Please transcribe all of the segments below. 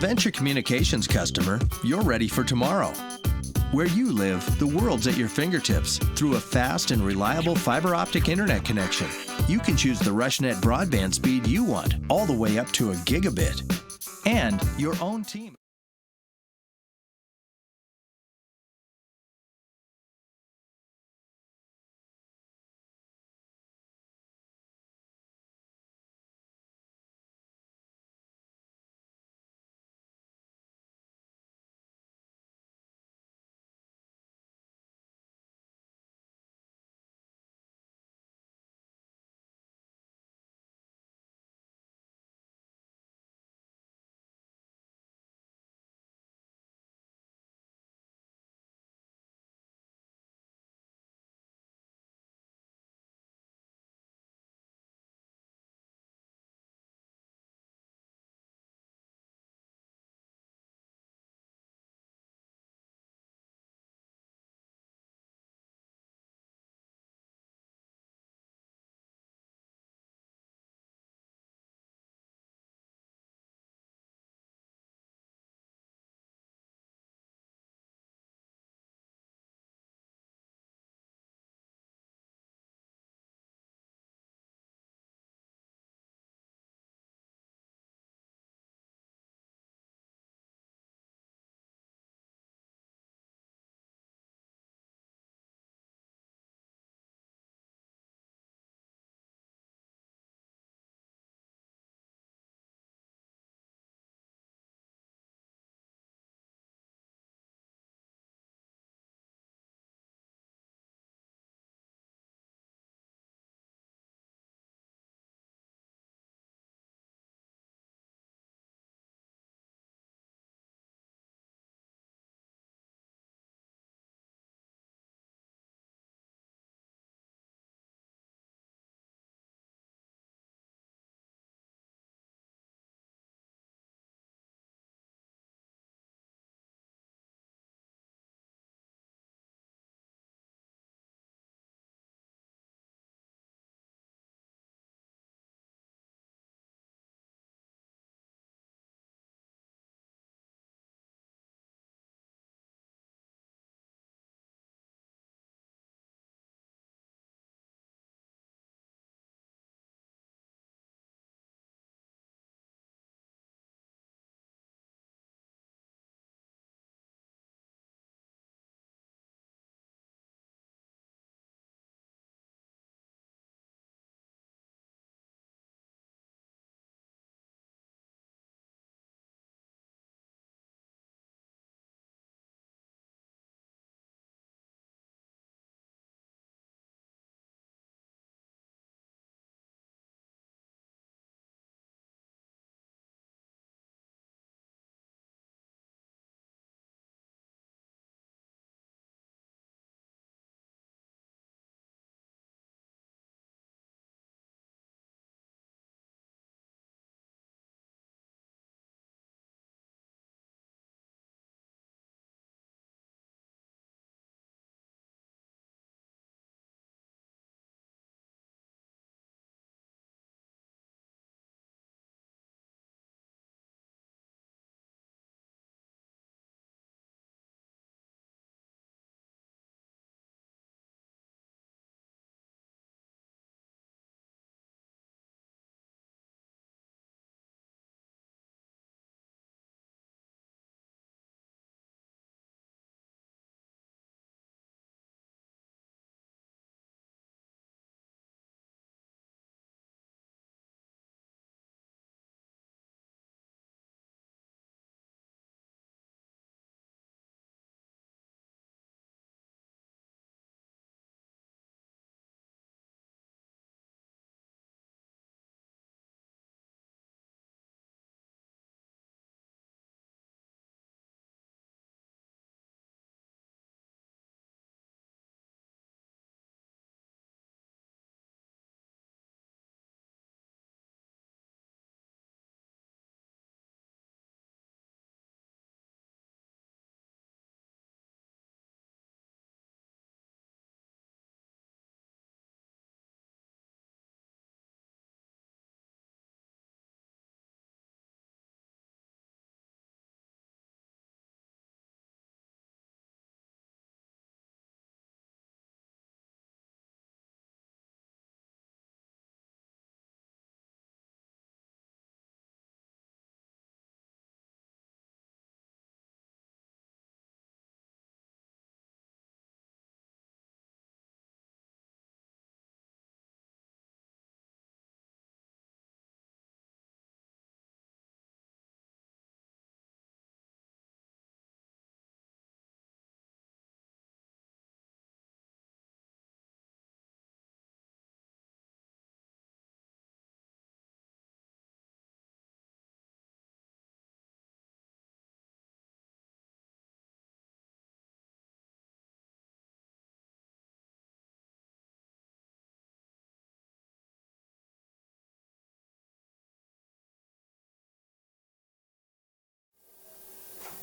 Venture Communications customer, you're ready for tomorrow. Where you live, the world's at your fingertips through a fast and reliable fiber optic internet connection. You can choose the RushNet broadband speed you want, all the way up to a gigabit. And your own team.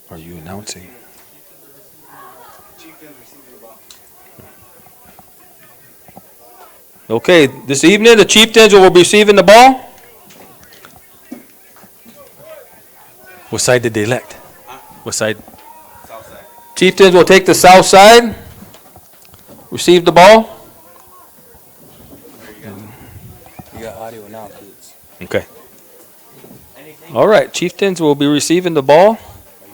Are you announcing? Okay, this evening the Chieftains will be receiving the ball. What side did they elect? What side? South side. Chieftains will take the south side. Receive the ball. There you go. You got audio now, kids. Okay. Anything? All right, Chieftains will be receiving the ball. Are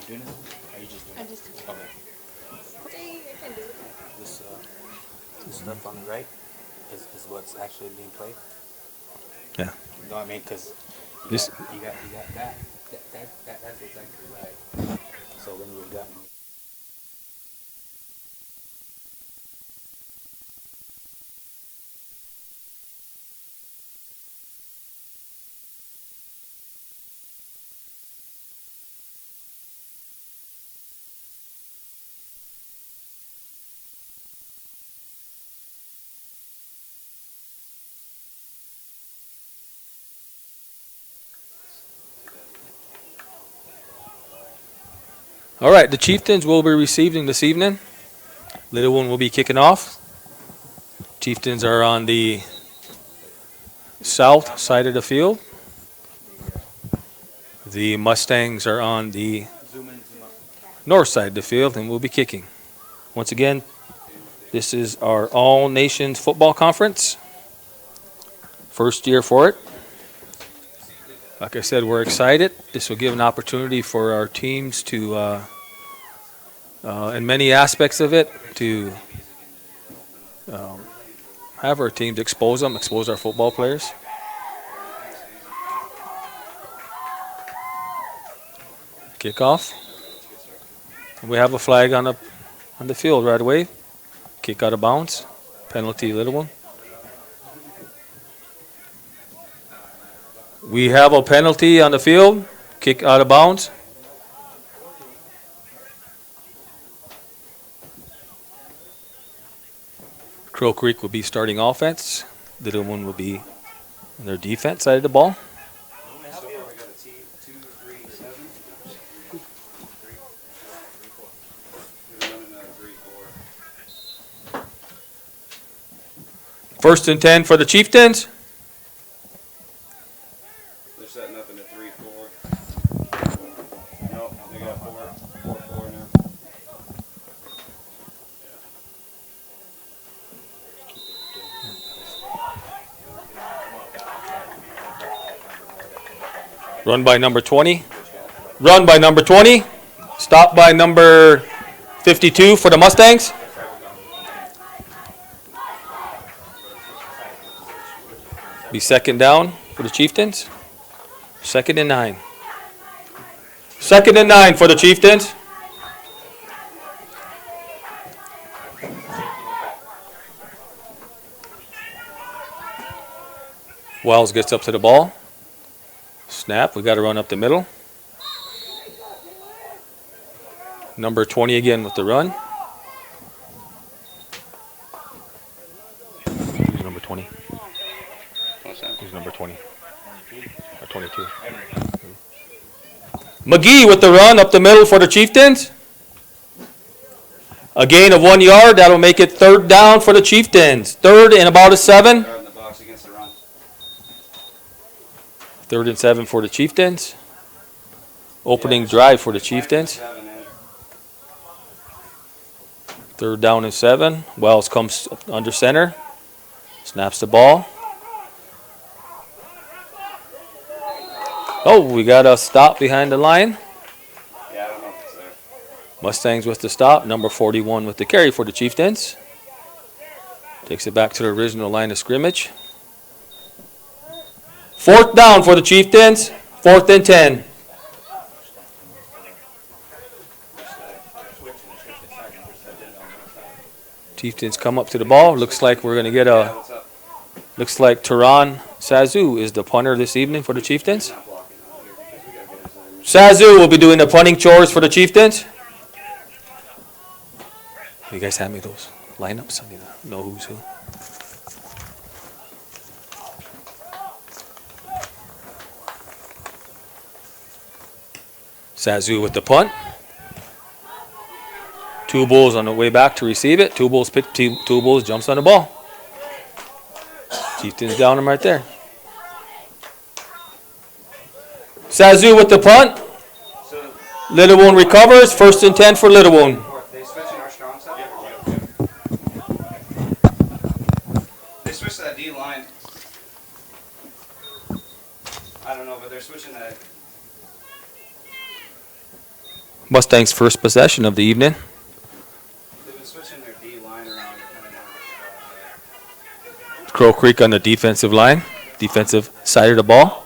you doing it? Are you just doing it? Okay. This stuff on the right is what's actually being played. Yeah. You know what I mean? Because This. you got that's what's actually right. So when you got. All right, the Chieftains will be receiving this evening. Little one will be kicking off. Chieftains are on the south side of the field. The Mustangs are on the north side of the field and will be kicking. Once again, this is our All Nations Football Conference. First year for it. Like I said, we're excited. This will give an opportunity for our teams to, in many aspects of it, to have our teams expose them, expose our football players. Kickoff. We have a flag on the field right away. Kick out of bounds. Penalty, little one. We have a penalty on the field. Kick out of bounds. Crow Creek will be starting offense. Little one will be on their defense side of the ball. First and 10 for the Chieftains. They're setting up in a 3-4. Nope, they got 4-4 now. Run by number 20. Run by number 20. Stop by number 52 for the Mustangs. Be second down for the Chieftains. Second and 9. Second and 9 for the Chieftains. Wells gets up to the ball. Snap. We got to run up the middle. Number 20 again with the run. Who's number 20? Who's number 20? Or 22? McGee with the run up the middle for the Chieftains. A gain of 1 yard. That'll make it third down for the Chieftains. Third and about a 7. They're in the box against the run. Third and 7 for the Chieftains. Opening drive for the Chieftains. Third down and 7. Wells comes under center. Snaps the ball. Oh, we got a stop behind the line. Yeah, I don't know if it's there. Mustangs with the stop. Number 41 with the carry for the Chieftains. Takes it back to the original line of scrimmage. Fourth down for the Chieftains. 4th and 10. Chieftains come up to the ball. Looks like we're going to get a... Looks like Tehran Sazu is the punter this evening for the Chieftains. Sazu will be doing the punting chores for the Chieftains. You guys have me those lineups? I need to know who's who. Sazu with the punt. Two Bulls on the way back to receive it. Two Bulls jumps on the ball. Chieftains down him right there. Sazu with the punt. Little Wound recovers. 1st and 10 for Little Wound. They switching our strong side? They switched that D line. I don't know, but they're switching that. Mustangs' first possession of the evening. They've been switching their D line around. Crow Creek on the defensive line. Defensive side of the ball.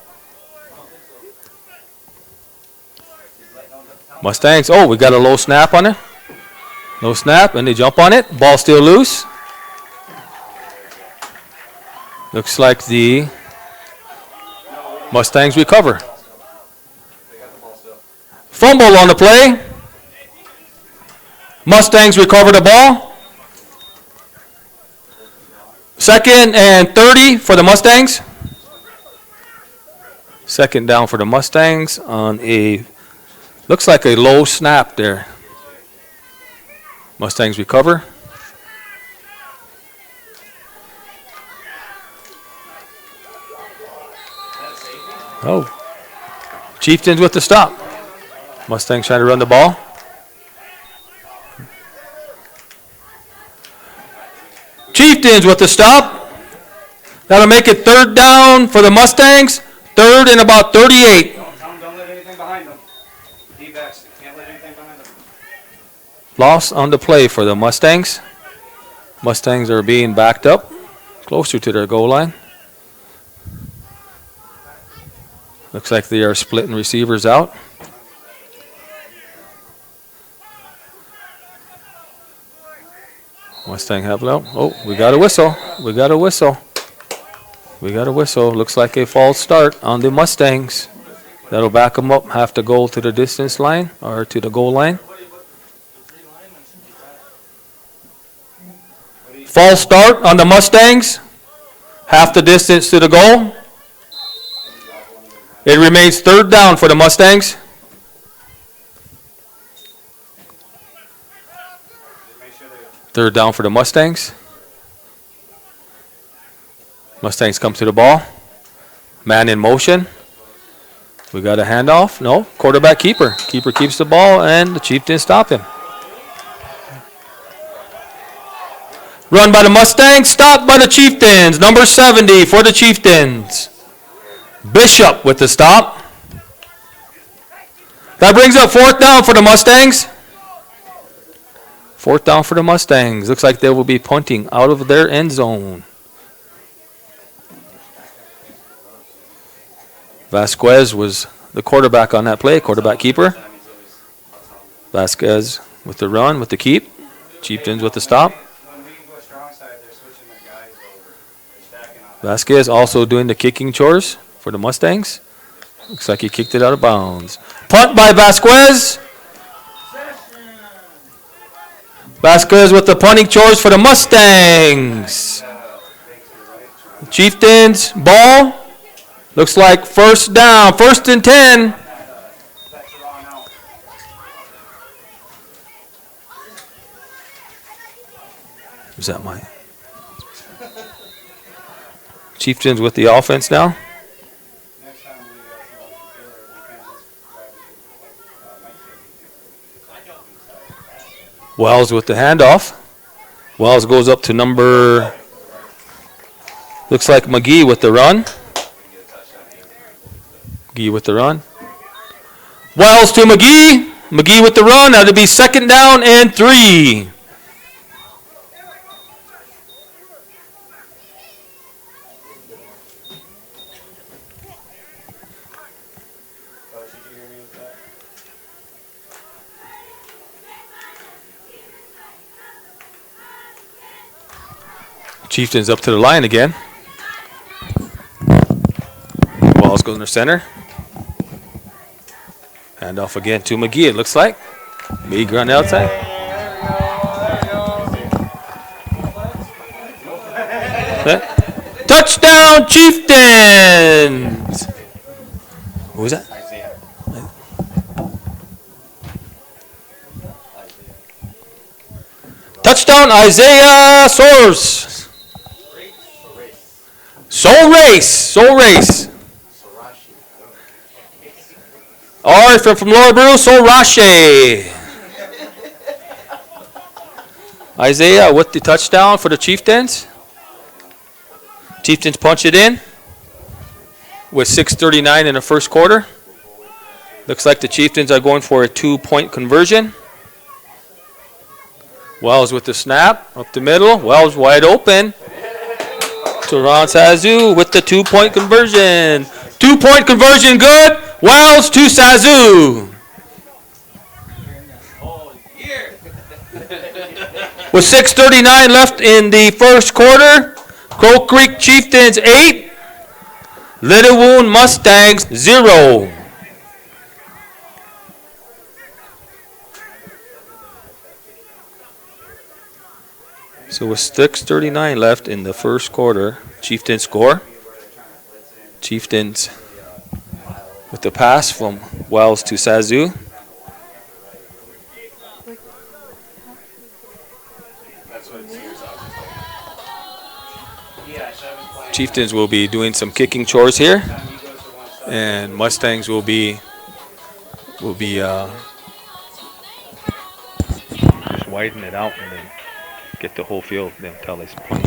Mustangs, oh, we got a low snap on it. Low snap, and they jump on it. Ball still loose. Looks like the Mustangs recover. Fumble on the play. Mustangs recover the ball. 2nd and 30 for the Mustangs. 2nd down for the Mustangs on a, looks like a low snap there. Mustangs recover. Oh. Chieftains with the stop. Mustangs trying to run the ball. Chieftains with the stop. That'll make it 3rd down for the Mustangs. 3rd and about 38. Don't let anything behind them. D-backs, can't let anything behind them. Loss on the play for the Mustangs. Mustangs are being backed up closer to their goal line. Looks like they are splitting receivers out. Mustang have it out. Oh, we got a whistle. We got a whistle. We got a whistle. Looks like a false start on the Mustangs. That'll back them up. Have to go to the distance line or to the goal line. False start on the Mustangs. Half the distance to the goal. It remains 3rd down for the Mustangs. Third down for the Mustangs. Mustangs come to the ball. Man in motion. We got a handoff. No, quarterback keeper. Keeper keeps the ball, and the Chieftains stop him. Run by the Mustangs, stopped by the Chieftains. Number 70 for the Chieftains. Bishop with the stop. That brings up 4th down for the Mustangs. 4th down for the Mustangs. Looks like they will be punting out of their end zone. Vasquez was the quarterback on that play, quarterback keeper. Vasquez with the run, with the keep. Chieftains with the stop. Vasquez also doing the kicking chores for the Mustangs. Looks like he kicked it out of bounds. Punt by Vasquez. Vasquez with the punting chores for the Mustangs. Chieftains, ball. Looks like 1st down, 1st and 10. Is that mine? Chieftains with the offense now. Wells with the handoff. Wells goes up to number, looks like McGee with the run. McGee with the run. Wells to McGee. McGee with the run. That'll be 2nd down and 3. Chieftains up to the line again. Ball's going to center. Hand off again to McGee, it looks like. McGee on the outside. Touchdown, Chieftains! Who was that? Touchdown, Isaiah Soares. Soul Race. R from Laura Brew, Soul Rache. Isaiah with the touchdown for the Chieftains. Chieftains punch it in with 6:39 in the first quarter. Looks like the Chieftains are going for a 2-point conversion. Wells with the snap, up the middle. Wells wide open. Teron Sazu with the 2-point conversion. 2-point conversion good. Wells to Sazu. With 6:39 left in the first quarter, Crow Creek Chieftains 8, Little Wound Mustangs 0. So with 6:39 left in the first quarter, Chieftains score. Chieftains with the pass from Wells to Sazu. Chieftains will be doing some kicking chores here, and Mustangs will be just widen it out and then get the whole field then until they play.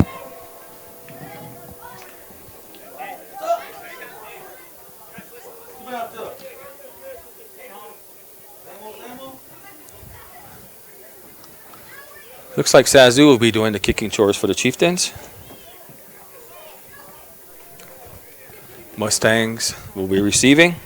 Looks like Sazu will be doing the kicking chores for the Chieftains. Mustangs will be receiving.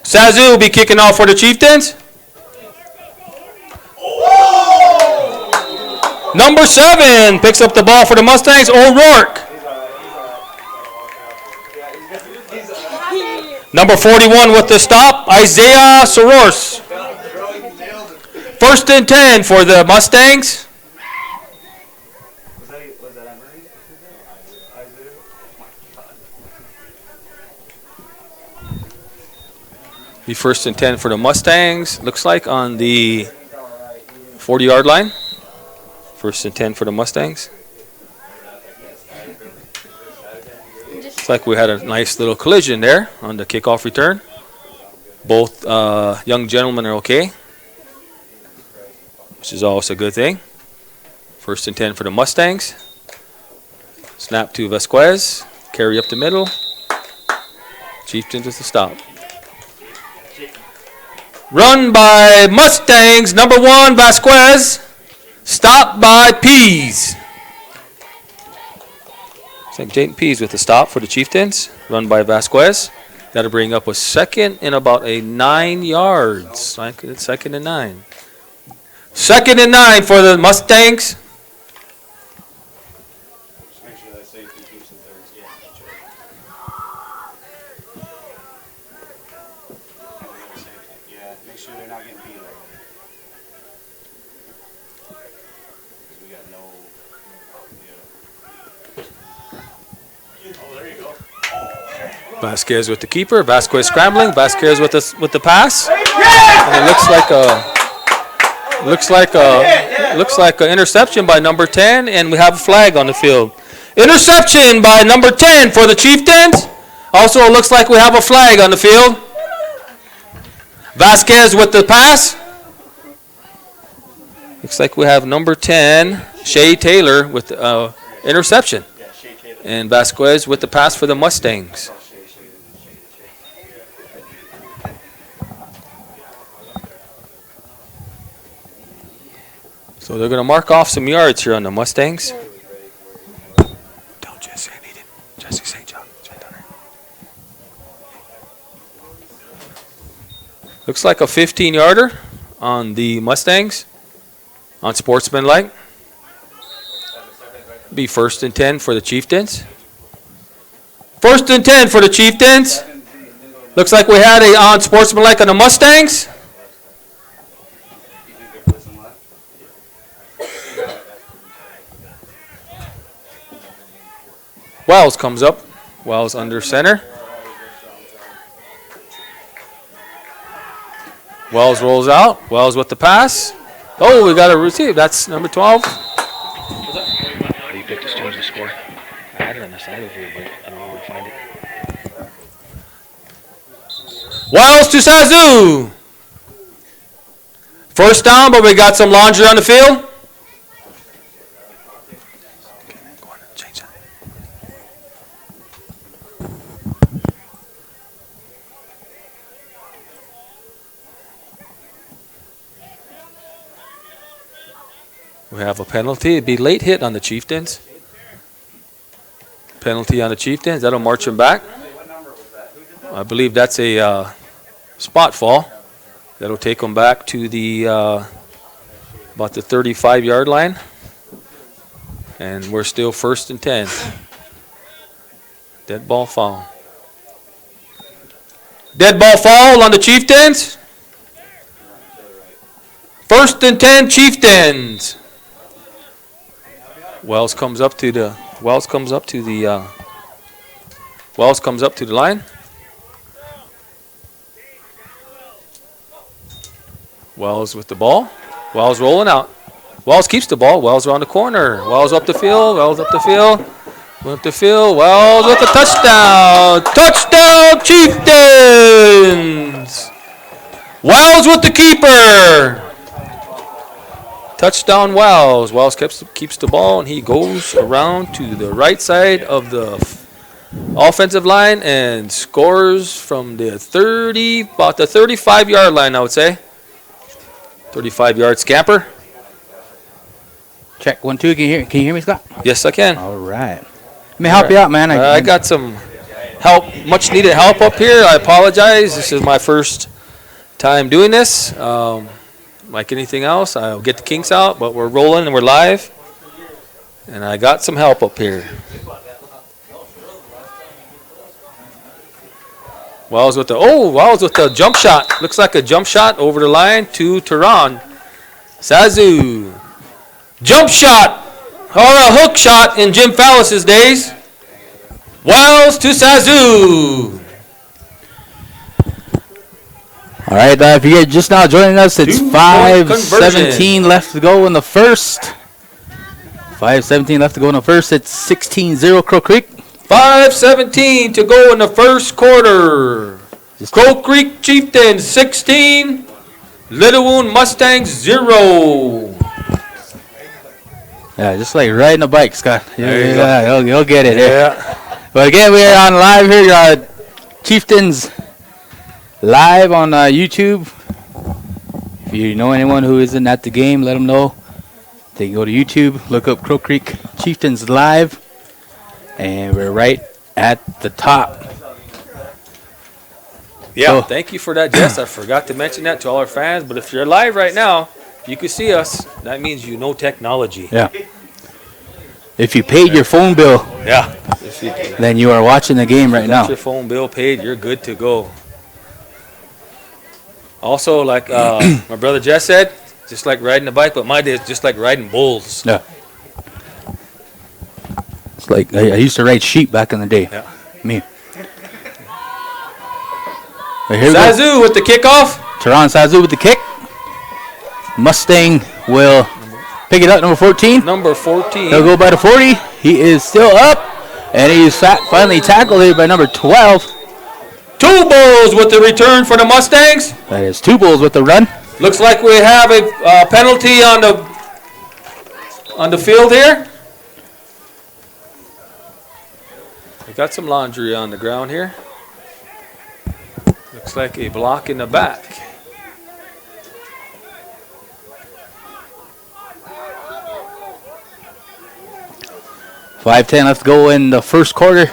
Sazu will be kicking off for the Chieftains. Number 7 picks up the ball for the Mustangs, O'Rourke. Number 41 with the stop, Isaiah Soares. 1st and 10 for the Mustangs. Be 1st and 10 for the Mustangs. Looks like on the 40-yard line. 1st and 10 for the Mustangs. Looks like we had a nice little collision there on the kickoff return. Both young gentlemen are okay, which is always a good thing. 1st and 10 for the Mustangs. Snap to Vasquez. Carry up the middle. Chieftains with the stop. Run by Mustangs. Number 1, Vasquez. Stop by Pease. Looks like Jayden Pease with the stop for the Chieftains. Run by Vasquez. That'll bring up a 2nd and about a 9 yards. 2nd and 9. 2nd and 9 for the Mustangs. Make sure that safety keeps it there. Yeah, make sure they're not getting beat right there. Because we got no. Oh, there you go. Vasquez with the keeper. Vasquez scrambling. Vasquez with the pass. And it looks like an interception by number 10, and we have a flag on the field. Interception by number 10 for the Chieftains. Also, it looks like we have a flag on the field. Vasquez with the pass. Looks like we have number 10, Shea Taylor with interception. And Vasquez with the pass for the Mustangs. So they're going to mark off some yards here on the Mustangs. Tell Jesse I need him. Jesse St. John. Looks like a 15-yarder on the Mustangs. On sportsmanlike. Be 1st and 10 for the Chieftains. 1st and 10 for the Chieftains. Looks like we had a on sportsmanlike on the Mustangs. Wells comes up. Wells under center. Wells rolls out. Wells with the pass. Oh, we got a receive. That's number 12. How do you pick to change the score? I had it on the side over here, but I don't know where to find it. Wells to Sazu. First down, but we got some laundry on the field. Go on, change that. We have a penalty. It'd be late hit on the Chieftains. Penalty on the Chieftains. That'll march them back. I believe that's a spot fall. That'll take them back to the about the 35-yard line. And we're still 1st and 10. Dead ball foul. Dead ball foul on the Chieftains. 1st and 10 Chieftains. Wells comes up to the line. Wells with the ball. Wells rolling out. Wells keeps the ball. Wells around the corner. Wells up the field. Wells up the field. Up the field. Wells with the touchdown. Touchdown Chieftains. Wells with the keeper. Touchdown Wells. Wells keeps the ball, and he goes around to the right side of the offensive line and scores from the about the 35-yard line, I would say. 35-yard scamper. Check 1 2. Can you hear me, Scott? Yes, I can. All right. Let me help you out, man. I got some help, much needed help up here. I apologize. This is my first time doing this. Like anything else, I'll get the kinks out, but we're rolling and we're live. And I got some help up here. Wells with the jump shot. Looks like a jump shot over the line to Tehran. Sazu. Jump shot. Or a hook shot in Jim Fallis's days. Wells to Sazu. All right, if you're just now joining us, it's 5:17 left to go in the first. 5:17 left to go in the first. It's 16-0 Crow Creek. 5:17 to go in the first quarter. Crow Creek Chieftains 16, Little Wound Mustangs 0. Yeah, just like riding a bike, Scott. There You'll get it. Yeah. But again, we are on live here, Chieftains live on YouTube. If you know anyone who isn't at the game, let them know. They can go to YouTube, look up Crow Creek Chieftains live, and we're right at the top. Yeah, thank you for that, Jess. I forgot to mention that to all our fans, but if you're live right now, you can see us. That means you know technology. Yeah. If you paid your phone bill, Yeah. then you are watching the game right now. Your phone bill paid, you're good to go. Also, like my brother Jess said, just like riding a bike, but my day is just like riding bulls. Yeah. It's like I used to ride sheep back in the day. Yeah. Me. Right, here we go. Sazu with the kickoff. Tehran Sazu with the kick. Mustang will pick it up, number 14. Number 14. He'll go by the 40. He is still up, and he's finally tackled here by number 12. Two Bulls with the return for the Mustangs. That is 2 Bulls with the run. Looks like we have a penalty on the field here. We got some laundry on the ground here. Looks like a block in the back. $5:10 left to go in the first quarter.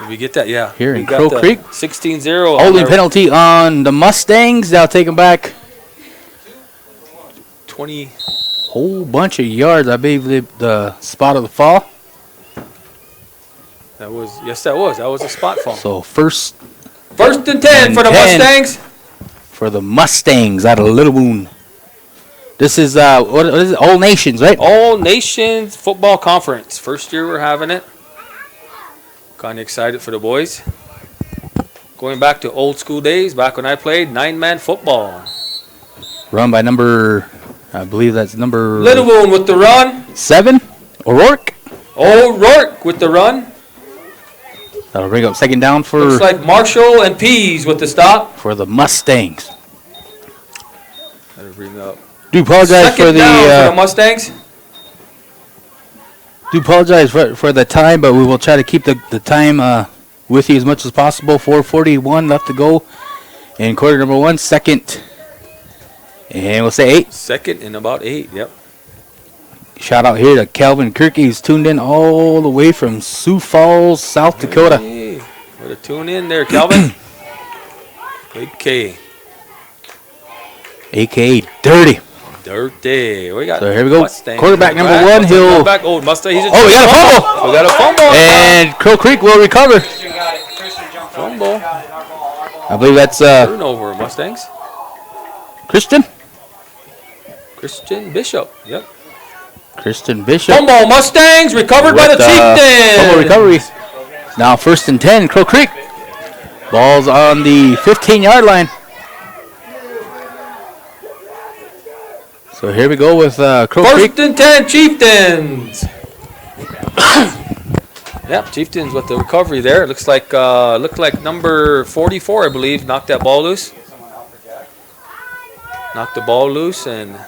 Did we get that? Yeah. Here in We got Crow the Creek. 16-0. Holding penalty on the Mustangs. They'll take them back 20. whole bunch of yards. I believe the spot of the fall. That was a spot fall. So first First and 10 for the 10. Mustangs. for the Mustangs out of Little Wound. This is what is it? All Nations, right? All Nations Football Conference. First year we're having it. Kind of excited for the boys. Going back to old school days, back when I played 9-man football. Run by number, I believe that's number Little Wound with the run. 7, O'Rourke. O'Rourke with the run. That'll bring up second down for Looks like Marshall and Pease with the stop. for the Mustangs. That'll bring up. Do apologize Second for down for the the Mustangs. do apologize for the time, but we will try to keep the time with you as much as possible. 4:41 left to go in quarter number 1. Second, and we'll say 8. Second and about 8. Yep. Shout out here to Calvin Kirky, who's tuned in all the way from Sioux Falls, South Dakota. Hey, what a tune in there, Calvin. Big K. AKA Dirty. Dirty. We got So here we go. Mustangs. Quarterback number Back. 1, What's the he'll. quarterback? Oh, Mustang. He's Oh, we got a fumble. We got a fumble. And Crow Creek will recover. Christian got it. Christian jumped on it. Fumble. Got it. Our ball. I believe that's Turnover, Mustangs. Christian. Christian Bishop. Yep. Christian Bishop. Fumble, Mustangs. Recovered by the with, Chieftains. fumble recovery. Now 1st and 10, Crow Creek. Ball's on the 15-yard line. So here we go with Crow Creek. 1st and 10, Chieftains. Yep, Chieftains with the recovery there. It looks like number 44, I believe, knocked that ball loose. Knocked the ball loose, and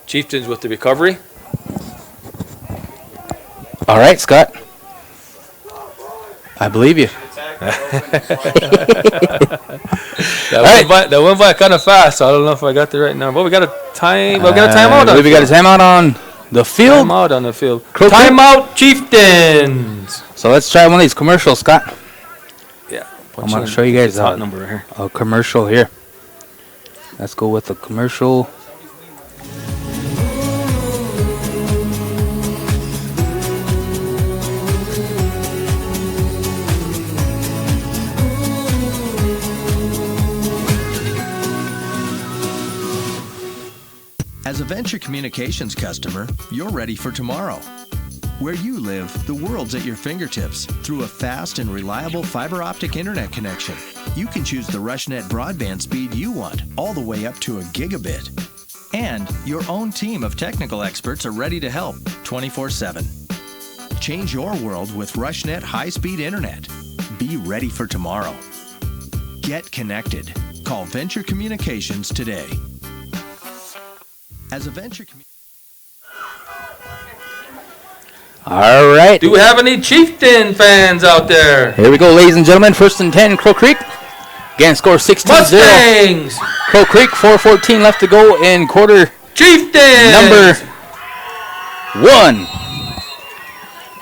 Chieftains with the recovery. All right, Scott. I believe you. That went by kind of fast, so I don't know if I got the right number. But we got a time. We got a timeout. I believe we got a timeout on the field. Timeout on the field. Crow Creek. Timeout, Chieftains. So let's try one of these commercials, Scott. Yeah. I'm going to show you guys hot number here. a commercial here. Let's go with the commercial. As a Venture Communications customer, you're ready for tomorrow. Where you live, the world's at your fingertips through a fast and reliable fiber optic internet connection. You can choose the RushNet broadband speed you want, all the way up to a gigabit. And your own team of technical experts are ready to help 24/7. Change your world with RushNet high-speed internet. Be ready for tomorrow. Get connected. Call Venture Communications today. As a venture All right. Do we have any Chieftain fans out there? Here we go, ladies and gentlemen. 1st and 10, Crow Creek. Again, score 16-0. Mustangs. Crow Creek, 4:14 left to go in quarter Chieftains. number 1.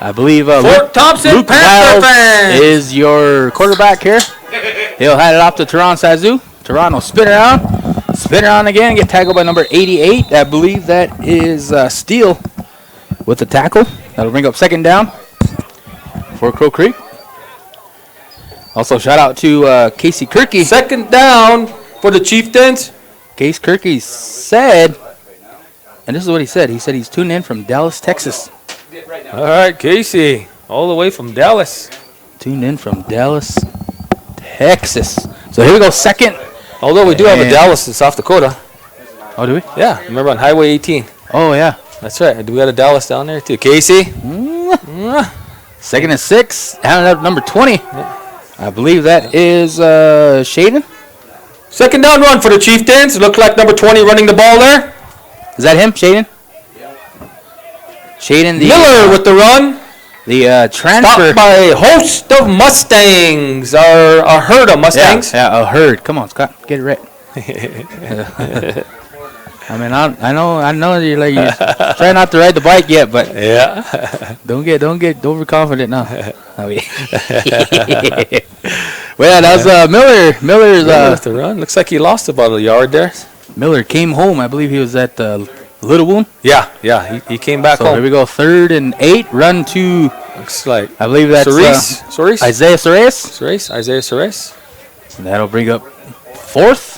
I believe Fort Thompson Luke Panther Wild fans. is your quarterback here. He'll hand it off to Teron Sazu. Teron will spin around again, get tackled by number 88. I believe that is Steele with the tackle. That'll bring up second down for Crow Creek. Also, shout out to Casey Kirky. Second down for the Chieftains. Case Kirky said, and this is what he said. He said he's tuned in from Dallas, Texas. All right, Casey, all the way from Dallas. Tuned in from Dallas, Texas. So here we go, second. Although we do have a Dallas in South Dakota. Oh, do we? Yeah, remember on Highway 18. Oh, yeah. That's right. Do we got a Dallas down there too? Casey? Second and 6. Handed up number 20. I believe that is Shaden. Second down run for the Chieftains. Look like number 20 running the ball there. Is that him, Shaden? Shaden, the Miller with the run. the transfer. Stopped by a host of Mustangs. Or a herd of Mustangs. Yeah, a herd. Come on, Scott, get it right. I mean, I know you're like you're trying not to ride the bike yet, but Yeah. don't get overconfident now. Well, that was Miller's. Miller with the run. Looks like he lost about a yard there. Miller came home. I believe he was at Little Wound. Yeah. He came back So here home. we go. 3rd and 8. Run to, Looks like I believe that's Cerise. Isaiah Ceres. Isaiah Ceres. And that'll bring up 4th.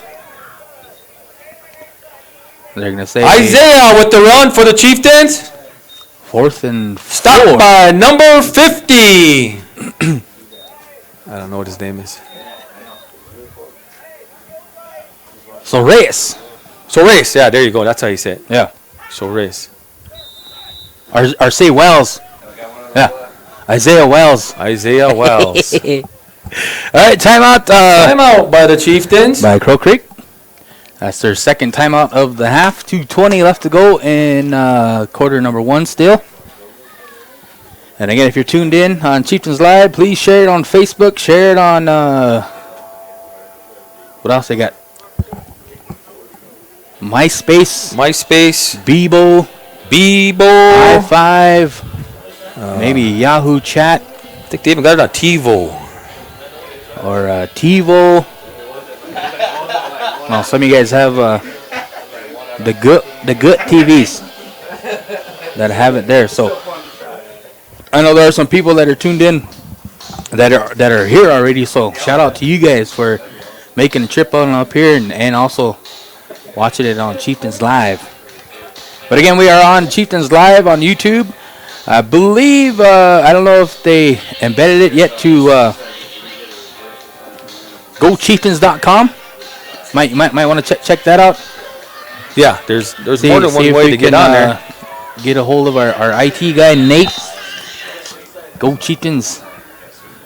They're going to say Isaiah with the run for the Chieftains. 4th and 4. Stopped by number 50. I don't know what his name is. Soares. Soares, yeah, there you go. That's how you say it. Yeah. Soares. Arcee Wells. Yeah. Isaiah Wells. Isaiah Wells. All right, timeout. Timeout by the Chieftains. By Crow Creek. That's their second timeout of the half. 2:20 left to go in quarter number 1 still. And again, if you're tuned in on Chieftains Live, please share it on Facebook. Share it on, what else they got? MySpace. Bebo. High Five. Maybe Yahoo Chat. I think they even got it on TiVo. Or TiVo. Well, some of you guys have the good TVs that have it there. So I know there are some people that are tuned in that are here already. So shout out to you guys for making the trip on up here and also watching it on Chieftains Live. But again, we are on Chieftains Live on YouTube. I believe I don't know if they embedded it yet to GoChieftains.com. Might want to check that out. Yeah, there's more than one way to get on there. Get a hold of our IT guy, Nate. Go Chieftains.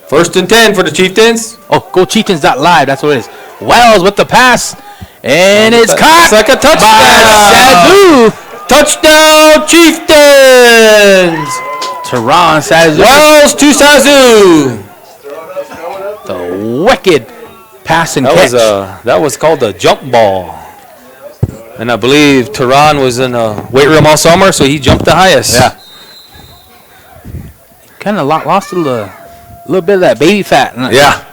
1st and 10 for the Chieftains. Oh, GoChieftains.live. That's what it is. Wells with the pass. And it's caught. It's like a touchdown. Touchdown, Chieftains. Teron Sazoo. Wells to Sazoo. The wicked pass and catch. That was called a jump ball. And I believe Teron was in a weight room all summer, so he jumped the highest. Yeah. Kind of lost a little bit of that baby fat. Yeah.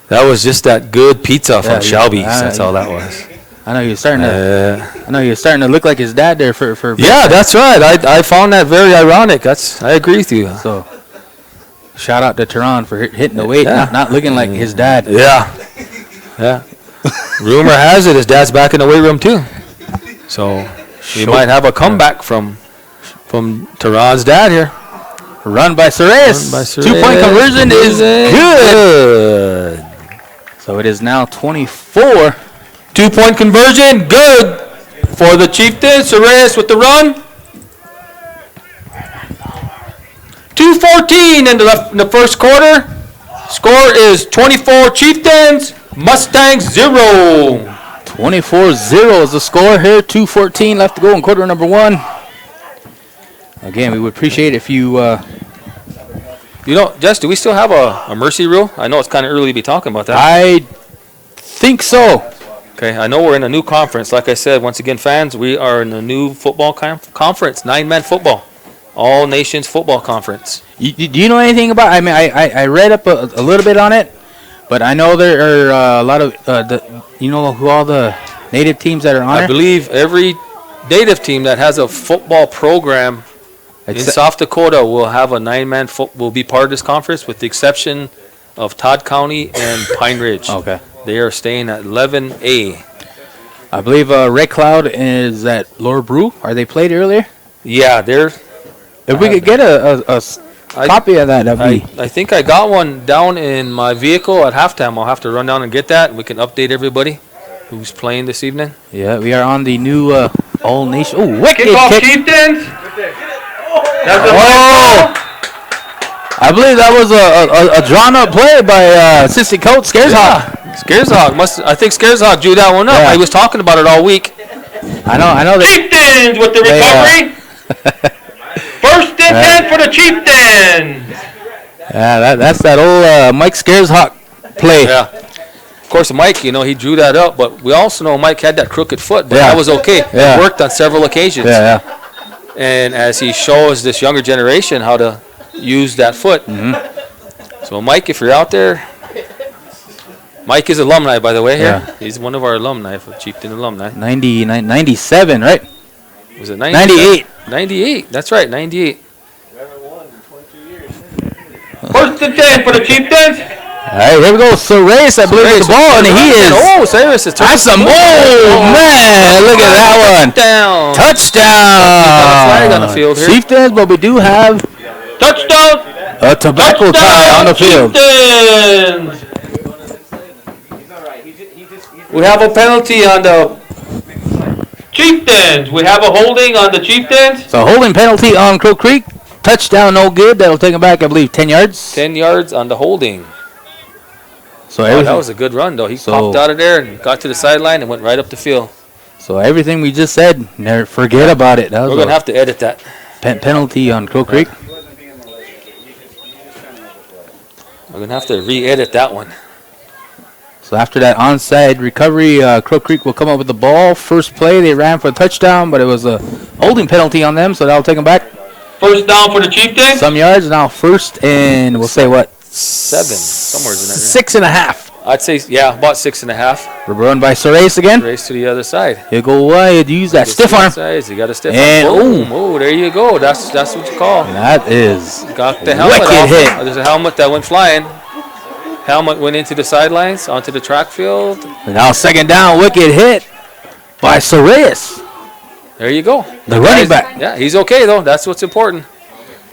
That was just that good pizza from Shelby's. That's all that was. I know you're starting to look like his dad there for. Yeah, that's right. I found that very ironic. I agree with you. So, shout out to Teron for hitting the weight, not looking like his dad. Yeah. Rumor has it his dad's back in the weight room too. So we might have a comeback from Teron's dad here. Run by Soares. 2-point conversion is good. So it is now 24. 2-point conversion, good for the Chieftains. Soares with the run. 2:14 in the first quarter. Score is 24 Chieftains, Mustangs 0. 24-0 is the score here. 2:14 left to go in quarter number 1. Again, we would appreciate if you... Jess, do we still have a mercy rule? I know it's kind of early to be talking about that. I think so. Okay, I know we're in a new conference. Like I said, once again, fans, we are in a new football conference, 9-man football, all nations football conference. Do you know anything about? I mean, I read up a little bit on it, but I know there are a lot of who all the native teams that are on it. I believe every native team that has a football program in South Dakota will have a 9-man will be part of this conference, with the exception of Todd County and Pine Ridge. Okay. They are staying at 11A. I believe Red Cloud is at Lower Brew. Are they played earlier? Yeah, they're. If we could get a copy of that, I think I got one down in my vehicle at halftime. I'll have to run down and get that, and we can update everybody who's playing this evening. Yeah, we are on the new All Nation. Oh, wicked Kickoff, kick. Chieftains. I believe that was a drawn-up play by assistant coach Scareshawk. Scareshawk I think Scareshawk drew that one up. Yeah. I was talking about it all week. I know. Chieftains with the recovery. 1st and 10 for the Chieftains. Yeah, that's that old Mike Scareshawk play. Yeah. Of course, Mike, he drew that up, but we also know Mike had that crooked foot, but that was okay. Yeah. It worked on several occasions. Yeah. And as he shows this younger generation how to use that foot. Mm-hmm. So, Mike, if you're out there, Mike is alumni, by the way, here. Yeah. He's one of our alumni, Chieftain alumni. 97, right? Was it 98? 98, that's right, 98. 1st and 10 for the Chieftains. All right, here we go. Soares, I believe, with the ball, and he is. Oh, Soares is awesome. Oh, man, look at that one. Touchdown. Flag on the field here. Chieftains, but we do have Touchdown. A tobacco tie on the field. Chieftains. We have a penalty on the Chieftains. We have a holding on the Chieftains. So holding penalty on Crow Creek. Touchdown, no good. That'll take him back, I believe, 10 yards. 10 yards on the holding. So Oh, everything, that was a good run, though. He So- popped out of there and got to the sideline and went right up the field. so everything we just said, never forget about it. That was We're going to a have to edit that. penalty on Crow Creek. We're going to have to re-edit that one. So after that onside recovery, Crow Creek will come up with the ball. First play, they ran for a touchdown, but it was a holding penalty on them, so that'll take them back First down for the Chieftains. some yards. Now first and we'll say what? 7, somewhere in there. 6.5. I'd say, yeah, about 6.5. We're run by Sorace again. Race to the other side. He'll go wide, use that stiff arm. Size. You got a stiff And arm. Boom. Oh, there you go. That's what you call. That is Got the helmet wicked off. hit. There's a helmet that went flying. Helmet went into the sidelines, onto the track field. And now second down, wicked hit by Sorace, There you go. the running Guys- back. Yeah, he's okay, though. That's what's important.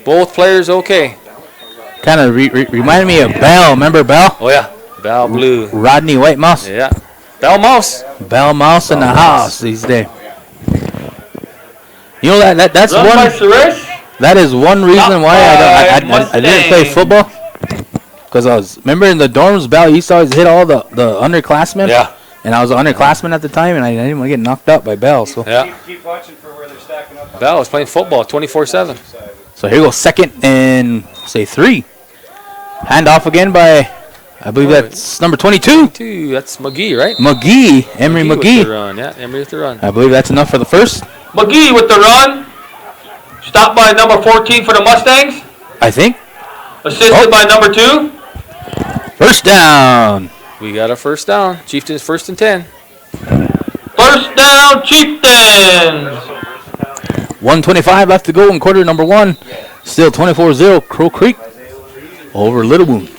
Both players okay. Kind of reminded me of Bell. Remember Bell? Oh, yeah. Val Blue. Rodney White Mouse. Yeah. Bell Mouse. Bell Mouse in the house these days. You know that's Run by one. Suresh. That is one reason why I didn't play Mustang. football. Because I was remember in the dorms, Bell used to always hit all the underclassmen. Yeah. And I was an underclassman at the time, and I didn't want to get knocked out by Bell. So Yeah. Keep watching for where they're stacking up. Bell was playing football 24/7. here goes second and say 3. Hand off again by, I believe that's number 22, 2, that's McGee, right? McGee, Emery with the McGee. run. Yeah, Emery with the run. I believe that's enough for the first. McGee with the run. Stopped by number 14 for the Mustangs. I think Assisted by number 2. first down. We got a first down. Chieftains first and 10. First down, Chieftains. 1:25 left to go in quarter number 1. Still 24-0 Crow Creek over Little Wound.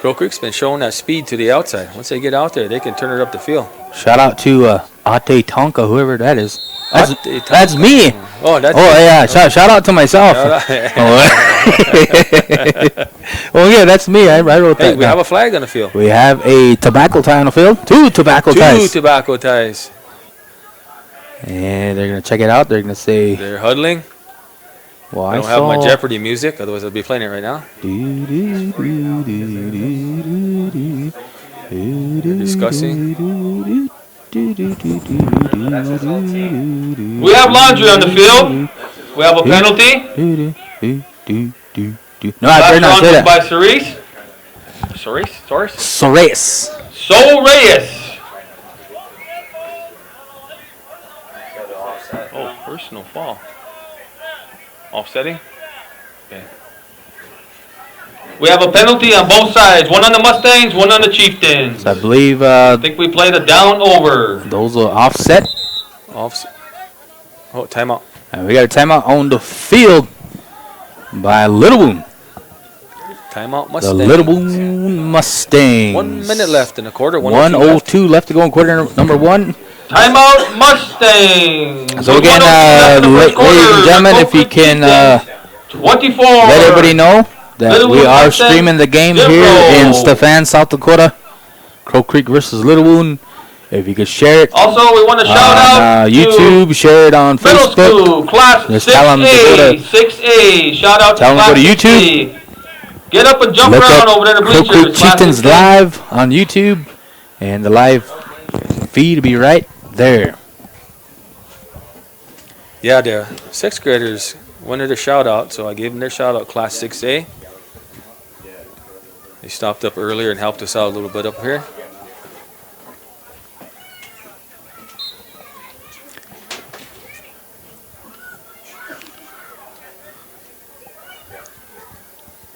Crow Creek's been showing that speed to the outside. Once they get out there, they can turn it up the field. Shout out to Ate Tonka, whoever that is. Ate Tonka. That's me. Oh, that's Oh yeah, shout out to myself. Oh yeah, that's me. I wrote that. Hey, we have a flag on the field. We have a tobacco tie on the field. 2 tobacco 2 ties. tobacco ties. And they're gonna check it out. They're gonna say, They're huddling. "Well, I don't have my Jeopardy music, otherwise I'd be playing it right now. They're discussing. We have laundry on the field. We have a penalty. No, I better not Last say run was that. by Cerise. Cerise? Source? Sorace. Sol Reyes. Oh, personal foul. Offsetting? Okay. We have a penalty on both sides. One on the Mustangs, one on the Chieftains. I believe I think we played a down over. those are offset. Off. Oh, timeout. And we got a timeout on the field by Little Wound. Timeout The Mustang. Little Wound Mustangs. 1 minute left in the quarter. 1:02 left to go in quarter number 1. Timeout Mustangs. So again, 1:02 left in the first quarter. ladies and gentlemen, if you can 24. let everybody know that Little we Wound are Mustangs, streaming the game 0. here in Stephan, South Dakota. Crow Creek versus Little Wound. If you could share it Also, we want to shout on out YouTube, share it on to middle Facebook. school, class Just tell 'em to go 6A. to- 6A. Shout out tell 'em to to go class to YouTube. 6A. Get up and jump Look around at over there in the Crow bleachers. Creek class Chieftains 6A. live on YouTube, and the live feed will be right there. Yeah, the 6th graders wanted a shout out, so I gave them their shout out, Class 6A. They stopped up earlier and helped us out a little bit up here.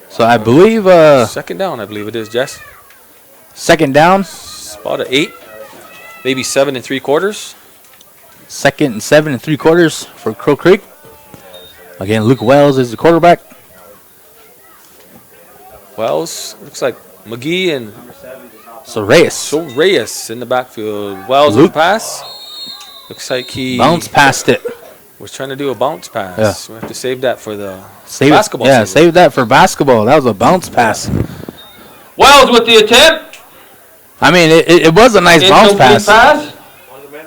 So I believe Second down, I believe it is, Jess. second down, Spot at 8, maybe 7 3/4. second and 7 3/4 for Crow Creek. Again, Luke Wells is the quarterback. Wells, looks like McGee and So Reyes. So Reyes in the backfield. Wells Luke. with the pass. Looks like he Bounce past it. was trying to do a bounce pass. Yeah. We have to save that for the Save basketball it. Yeah, season. save that for basketball. That was a bounce pass. Wells with the attempt. I mean, it was a nice bounce Incomplete pass.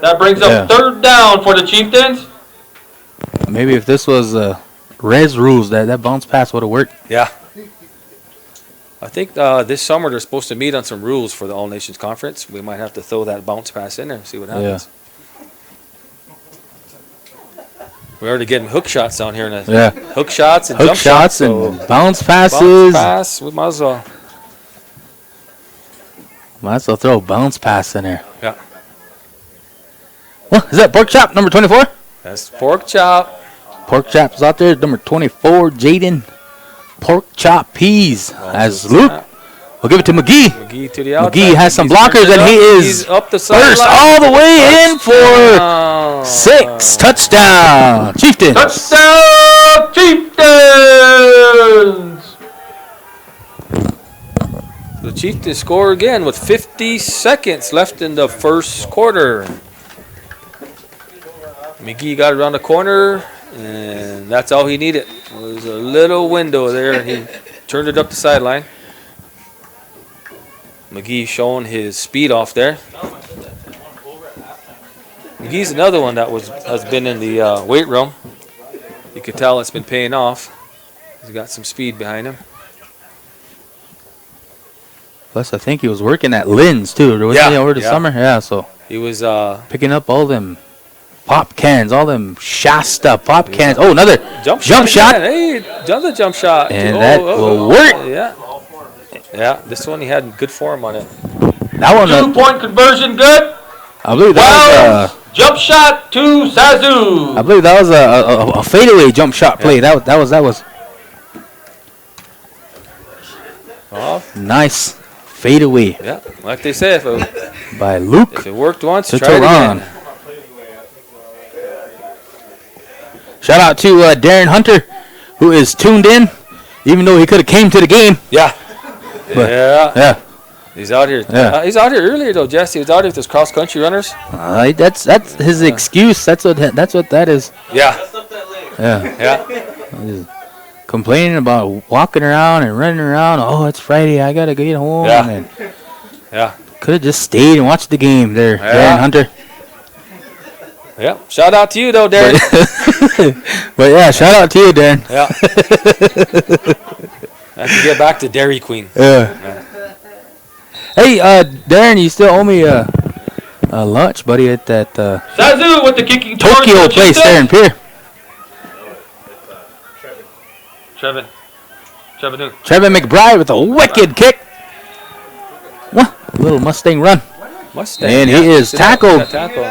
That brings up Yeah. 3rd down for the Chieftains. Maybe if this was res rules, that bounce pass would have worked. Yeah. I think this summer they're supposed to meet on some rules for the All Nations Conference. We might have to throw that bounce pass in there and see what happens. We're already getting hook shots down here. Yeah. Hook shots and Hook jump shots so and bounce passes. bounce pass. We might as well. Might as well throw a bounce pass in there. Yeah. Well, is that pork chop number 24? That's pork chop. Pork chop's out there, number 24, Jaden. Pork chop peas. As Luke, we'll give it to McGee. McGee to the outside. McGee has some He's blockers, turned it and he up. is He's up the first sideline. all the way in for Touchdown. 6. Touchdown. Chieftains. Touchdown, Chieftains! The Chieftains score again with 50 seconds left in the first quarter. McGee got around the corner, and that's all he needed. It was a little window there, and he turned it up the sideline. McGee showing his speed off there. McGee's another one that has been in the weight room. You could tell it's been paying off. He's got some speed behind him. Plus, I think he was working at Lynn's, too. Wasn't he over the summer? Yeah, so He was picking up all them pop cans, all them Shasta pop cans. Oh, another jump shot. again. Hey, another jump shot. And that will work. Yeah. Yeah, this one he had good form on it. That one, 2-point conversion good. I believe that was Jump shot to Zazu. I believe that was a fadeaway jump shot play. That was Off. nice fadeaway Yeah, like they say, if by Luke. it worked once, To try it Tehran. again. Shout out to Darren Hunter, who is tuned in, even though he could have came to the game. Yeah. But, yeah. Yeah, He's out here. Yeah. He's out here earlier though, Jesse. He was out here with his cross country runners. that's his excuse. That's what that is. Yeah. Yeah, Yeah. complaining about walking around and running around. Oh, it's Friday. I gotta get home. Yeah. And Yeah. could have just stayed and watched the game there, Yeah. Darren Hunter. Yeah. Shout out to you though, Darren. But yeah, shout out to you, Darren. Yeah. I have to get back to Dairy Queen. Yeah. Hey, Darren, you still owe me a lunch, buddy, at that Zazu with the kicking towards Tokyo the place there in Chieftains. Pier. Trevin. Trevin McBride with a wicked kick. What? A little Mustang run Mustang. And he is tackled. Tackle.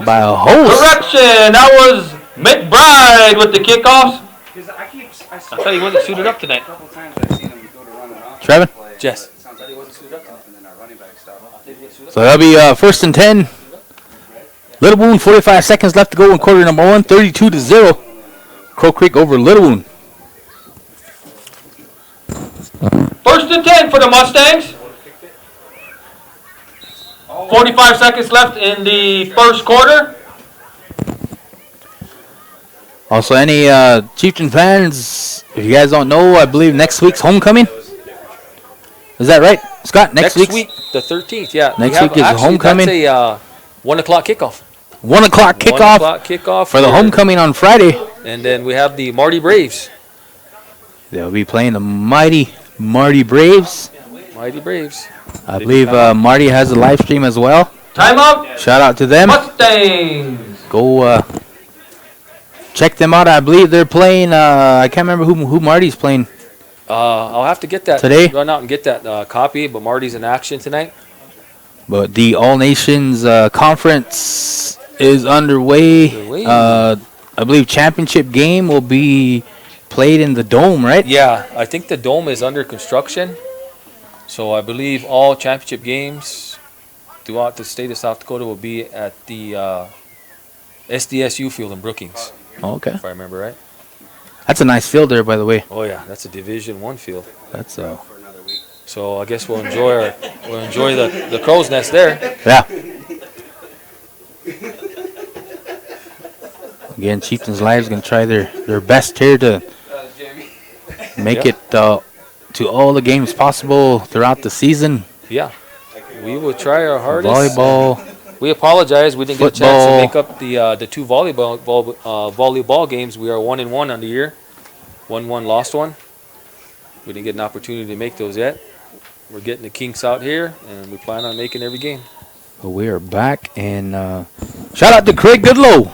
by a host. Correction, that was McBride with the kickoff. I I thought he wasn't suited up tonight. A couple times I've seen him go to run it off. Trevin. Jess. Sounds like he wasn't suited up enough, and then our running back stopped. So that'll be first and 10. Little Wound, 45 seconds left to go in quarter number 1, 32-0. Crow Creek over Little Wound. First and 10 for the Mustangs. 45 seconds left in the first quarter. Also, any Chieftain fans, if you guys don't know, I believe next week's homecoming. Is that right, Scott? Next week's week, the 13th, yeah. Next week is homecoming. That's a 1 o'clock kickoff. 1 o'clock 1 kickoff o'clock kickoff for the homecoming on Friday. And then we have the Marty Braves. They'll be playing the mighty Marty Braves. Mighty Braves. I believe Marty has a live stream as well. Timeout. Shout out to them. Mustangs. Go check them out. I believe they're playing. I can't remember who Marty's playing. I'll have to get that Today? Run out and get that copy. But Marty's in action tonight. But the All Nations Conference is underway. I believe championship game will be played in the Dome, right? Yeah, I think the dome is under construction. So I believe all championship games throughout the state of South Dakota will be at the SDSU field in Brookings, Okay. if I remember right. That's a nice field there, by the way. Oh yeah, that's a Division I field. That's So I guess we'll enjoy the crow's nest there. Yeah. Again, Chieftains Live is going to try their best here to make it to all the games possible throughout the season. Yeah, we will try our hardest. Volleyball. We apologize. We didn't get a chance Football. to make up the two volleyball games. We are 1-1 on the year. 1-1, lost one. We didn't get an opportunity to make those yet. We're getting the kinks out here, and we plan on making every game. But we are back, and shout out to Craig Goodlow.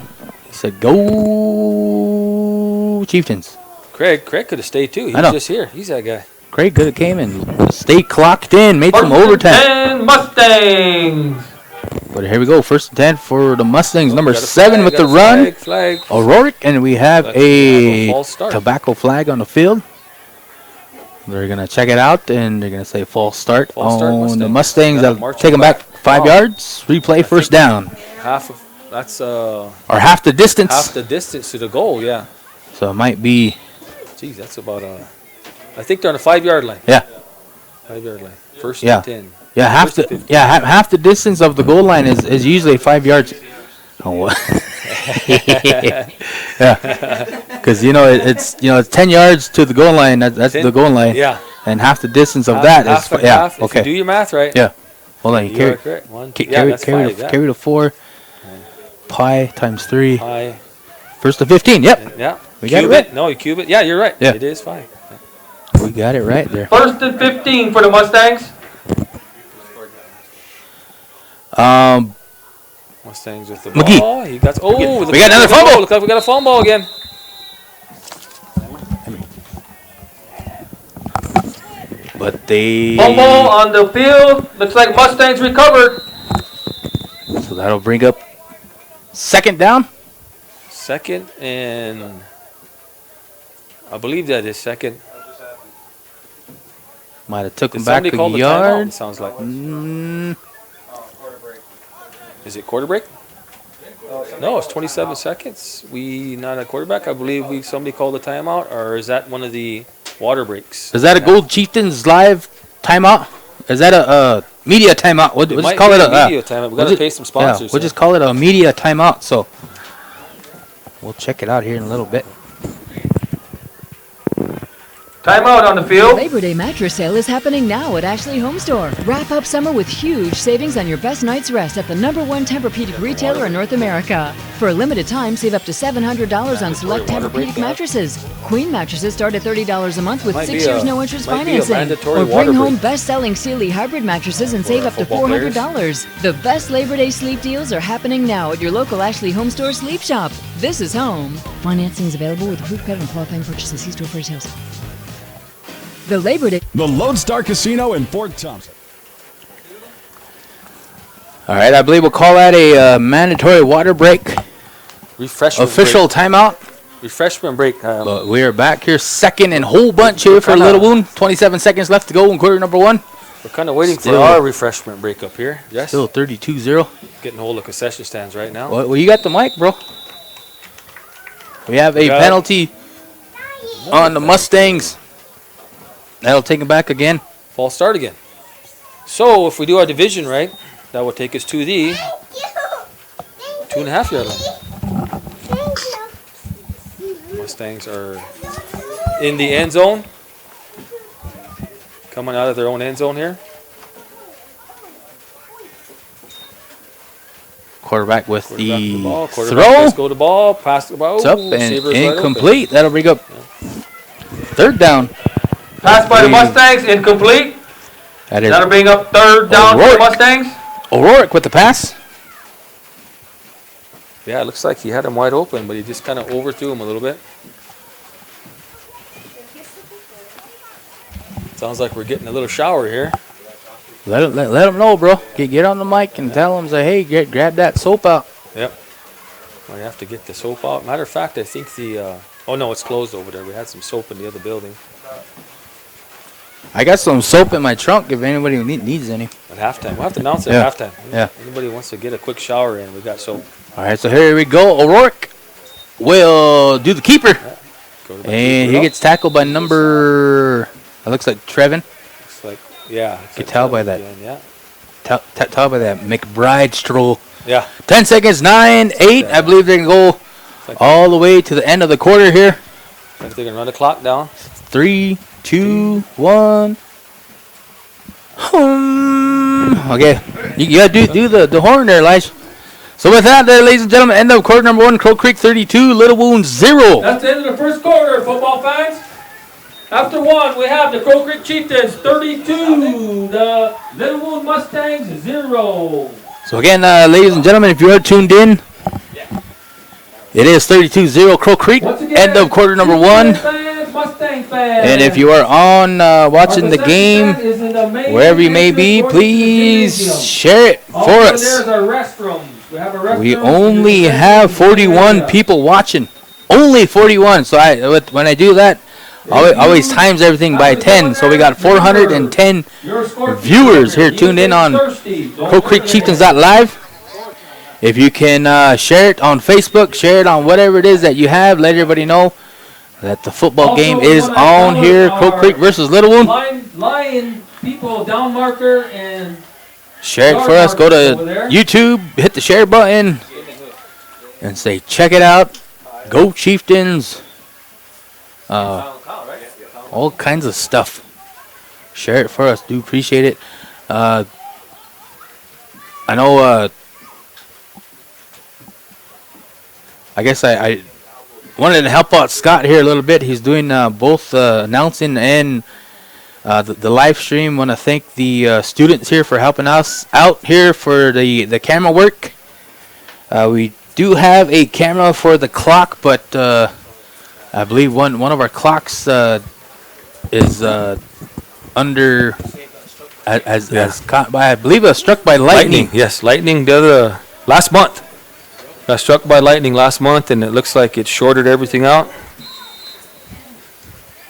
He said, "Go Chieftains." Craig could have stayed too. He was just here. He's that guy. Craig could have came and stayed clocked in, made some overtime. And Mustangs. But here we go, 1st and 10 for the Mustangs. Number Got a 7 flag, with the got a run. Flag. O'Rourke, and we have That's a false start. tobacco flag on the field. They're going to check it out, and they're going to say false start False start, on the Mustangs. Mustangs. Gotta That'll march take them it back back. 5 Wow. yards. Replay first down. Half of that's Or half the distance. half the distance to the goal. Yeah. So it might be, Geez, that's about I think they're on a 5-yard line. yeah. 5-yard line. First Yeah. and 10. Yeah, half the 15. half the distance of the goal line is usually 5 yards. Oh, what? Yeah, because it's 10 yards to the goal line. That's 10? the goal line. Yeah. And half the distance of Half- that half is and yeah. half. If you do Okay. your math right. Yeah. Hold on. You You carry are correct. One. ca- Yeah, carry that's carry five, the, yeah. carry the 4. Pi times 3. Pi. First to 15. Yep. Yeah. We got it Cube right. No, you cube it. Yeah, you're right. Yeah. It is 5. We got it right there. 1st and 15 for the Mustangs. Mustangs with the McGee. ball. He got. Oh, We got another fumble. Look like we got a fumble again. But they Fumble on the field. Looks like Mustangs recovered. so that'll bring up 2nd down. 2nd and I believe that is 2nd. Might have took Did him back somebody a call the timeout? yard. It sounds like. Mm, Is it quarter break? No, it's 27 seconds. We not a quarterback. I believe somebody called the timeout, or is that one of the water breaks? is that a Gold Chieftains live timeout? Is that a media timeout? We'll just might call be it a a media timeout. We we'll gotta ju- pay some Yeah, sponsors. we'll just call it a media timeout. So we'll check it out here in a little bit. Timeout on the field. Labor Day mattress sale is happening now at Ashley Home Store. Wrap up summer with huge savings on your best night's rest at the #1 Tempur-Pedic retailer in North America. For a limited time, save up to $700 on select Tempur-Pedic mattresses. Queen mattresses start at $30 a month with Might 6 be years a- no interest might be a financing. mandatory Or water bring home break. best-selling Sealy hybrid mattresses and save up to football players. $400. The best Labor Day sleep deals are happening now at your local Ashley Home Store sleep shop. This is home. Financing is available with approved credit and qualifying purchases. See store for details. The Labor Day. The Lone Star Casino in Fort Thompson. All right, I believe we'll call that a mandatory water break. Refreshment Official timeout. break. Refreshment break. But we are back here, 2nd and whole bunch here for Kinda- Little Wound. 27 seconds left to go in quarter number 1. We're kind of waiting Still- for our refreshment break up here. Yes. Still 32-0. Getting hold of concession stands right now. Well, you got the mic, bro. We have a got it. penalty on the Mustangs. That'll take them back again. False start again. So if we do our division right, that will take us to the 2.5-yard line. Mustangs are in the end zone. Coming out of their own end zone here. Quarterback with Quarterback the with the ball. throw. Quarterback let's go to ball. Pass the ball. It's up Ooh, and receiver's wide open. incomplete. That'll bring up 3rd down. Pass by the Three. Mustangs, incomplete. That is That'll bring up 3rd down for the O'Rourke. Mustangs. O'Rourke with the pass. Yeah, it looks like he had him wide open, but he just kind of overthrew him a little bit. Sounds like we're getting a little shower here. Let him know, bro. Get on the mic and tell him, say, hey, grab that soap out. Yep. We have to get the soap out. Matter of fact, I think the oh no, it's closed over there. We had some soap in the other building I got some soap in my trunk if anybody needs any. at halftime. We'll have to announce it Yeah. at halftime. Yeah. Anybody wants to get a quick shower in, we got soap. All right, so here we go. O'Rourke will do the keeper. Go to the And keeper he up. gets tackled by number, it looks like Trevin. Looks like Yeah. You can tell by that. Yeah. Tell by that McBride stroll. Yeah. 10 seconds, 9, 8. I believe they can go all the way to the end of the quarter here. I think they can run the clock down. 3, 2, 1. Okay. You gotta do the horn there, Elijah. So with that, there, ladies and gentlemen, end of quarter number 1, Crow Creek 32, Little Wound 0. That's the end of the first quarter, football fans. After one, we have the Crow Creek Chieftains 32, the Little Wound Mustangs 0. So again, ladies and gentlemen, if you are tuned in, it is 32-0 Crow Creek, end of quarter number 1. Fans, Mustang fans. And if you are on watching the game, wherever you may be, please share it for us. There's our restrooms. We have a restroom. We only have 41 people watching. Only 41. So when I do that, I always times everything by 10. So we got 410 viewers here tuned in on Crow Creek Chieftains.live. If you can share it on Facebook, share it on whatever it is that you have, let everybody know that the football game is on here. Crow Creek versus Little Wound. Lion people, down marker, and share it for us. Go to YouTube, hit the share button, and say, check it out. Go Chieftains. All kinds of stuff. Share it for us. Do appreciate it. I know, I guess I wanted to help out Scott here a little bit. He's doing both announcing and the live stream. Want to thank the students here for helping us out here for the camera work. We do have a camera for the clock, but I believe one of our clocks is under as caught by, I believe it was struck by lightning. Yes, lightning the other last month. Got struck by lightning last month, and it looks like it shorted everything out.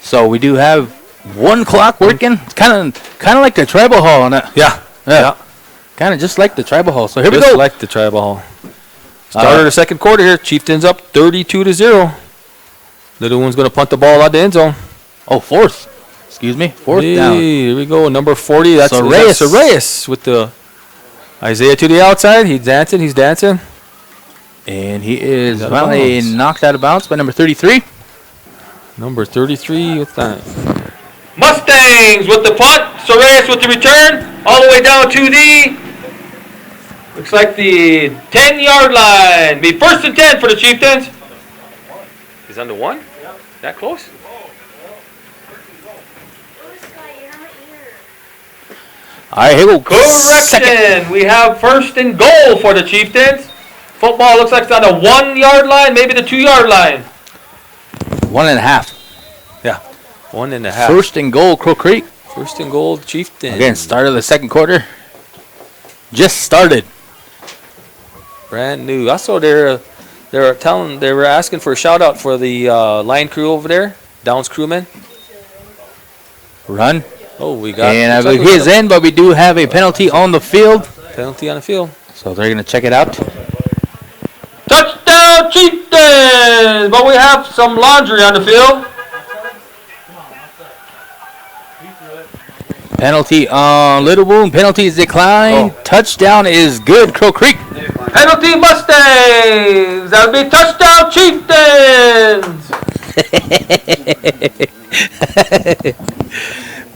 So we do have one clock working. It's kind of like the tribal hall on it. Yeah. Kind of just like the tribal hall. So here we Just go. like the tribal hall. Started the second quarter here. Chieftains up 32-0. Little One's going to punt the ball out the end zone. Oh, fourth. Excuse me. Fourth down. Here we go. Number 40. That's Sorayas. Sorayas with the Isaiah to the outside. He's dancing. And he is finally knocked out of bounds by number 33. Number 33 with that. Mustangs with the punt. Sorayas with the return. All the way down to the, looks like the 10-yard line. Be first and 10 for the Chieftains. He's under one? Yep. That close? All right, here we go. Correction. We have first and goal for the Chieftains. Football looks like it's on the 1-yard line, maybe the 2-yard line. 1.5. Yeah, 1.5. First and goal, Crow Creek. First and goal, Chieftains. Again, start of the second quarter. Just started. Brand new. I saw they were asking for a shout out for the line crew over there, Downs crewmen. Run. Oh, we got. And I believe he is in, but we do have a penalty on the field. Penalty on the field. So they're going to check it out. Touchdown Chieftains! But we have some laundry on the field. Penalty on Little Wound. Penalty is declined. Touchdown is good, Crow Creek. Penalty Mustangs! That'll be touchdown Chieftains!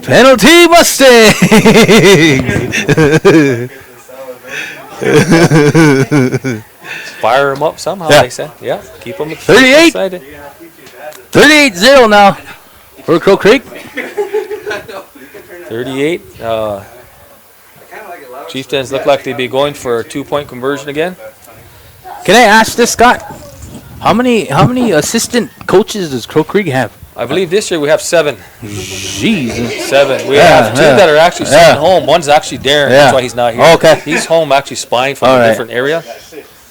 Penalty Mustangs! Fire them up somehow, Yeah. they said. Yeah, keep them 38. excited. 38-0 now for Crow Creek. 38. Chieftains look like they'd be going for a 2-point conversion again. Can I ask this, Scott? How many assistant coaches does Crow Creek have? I believe this year we have 7. Jesus. 7. We have 2 that are actually sitting home. One's actually Darren. Yeah. That's why he's not here. Okay. He's home actually spying from All a right. different area.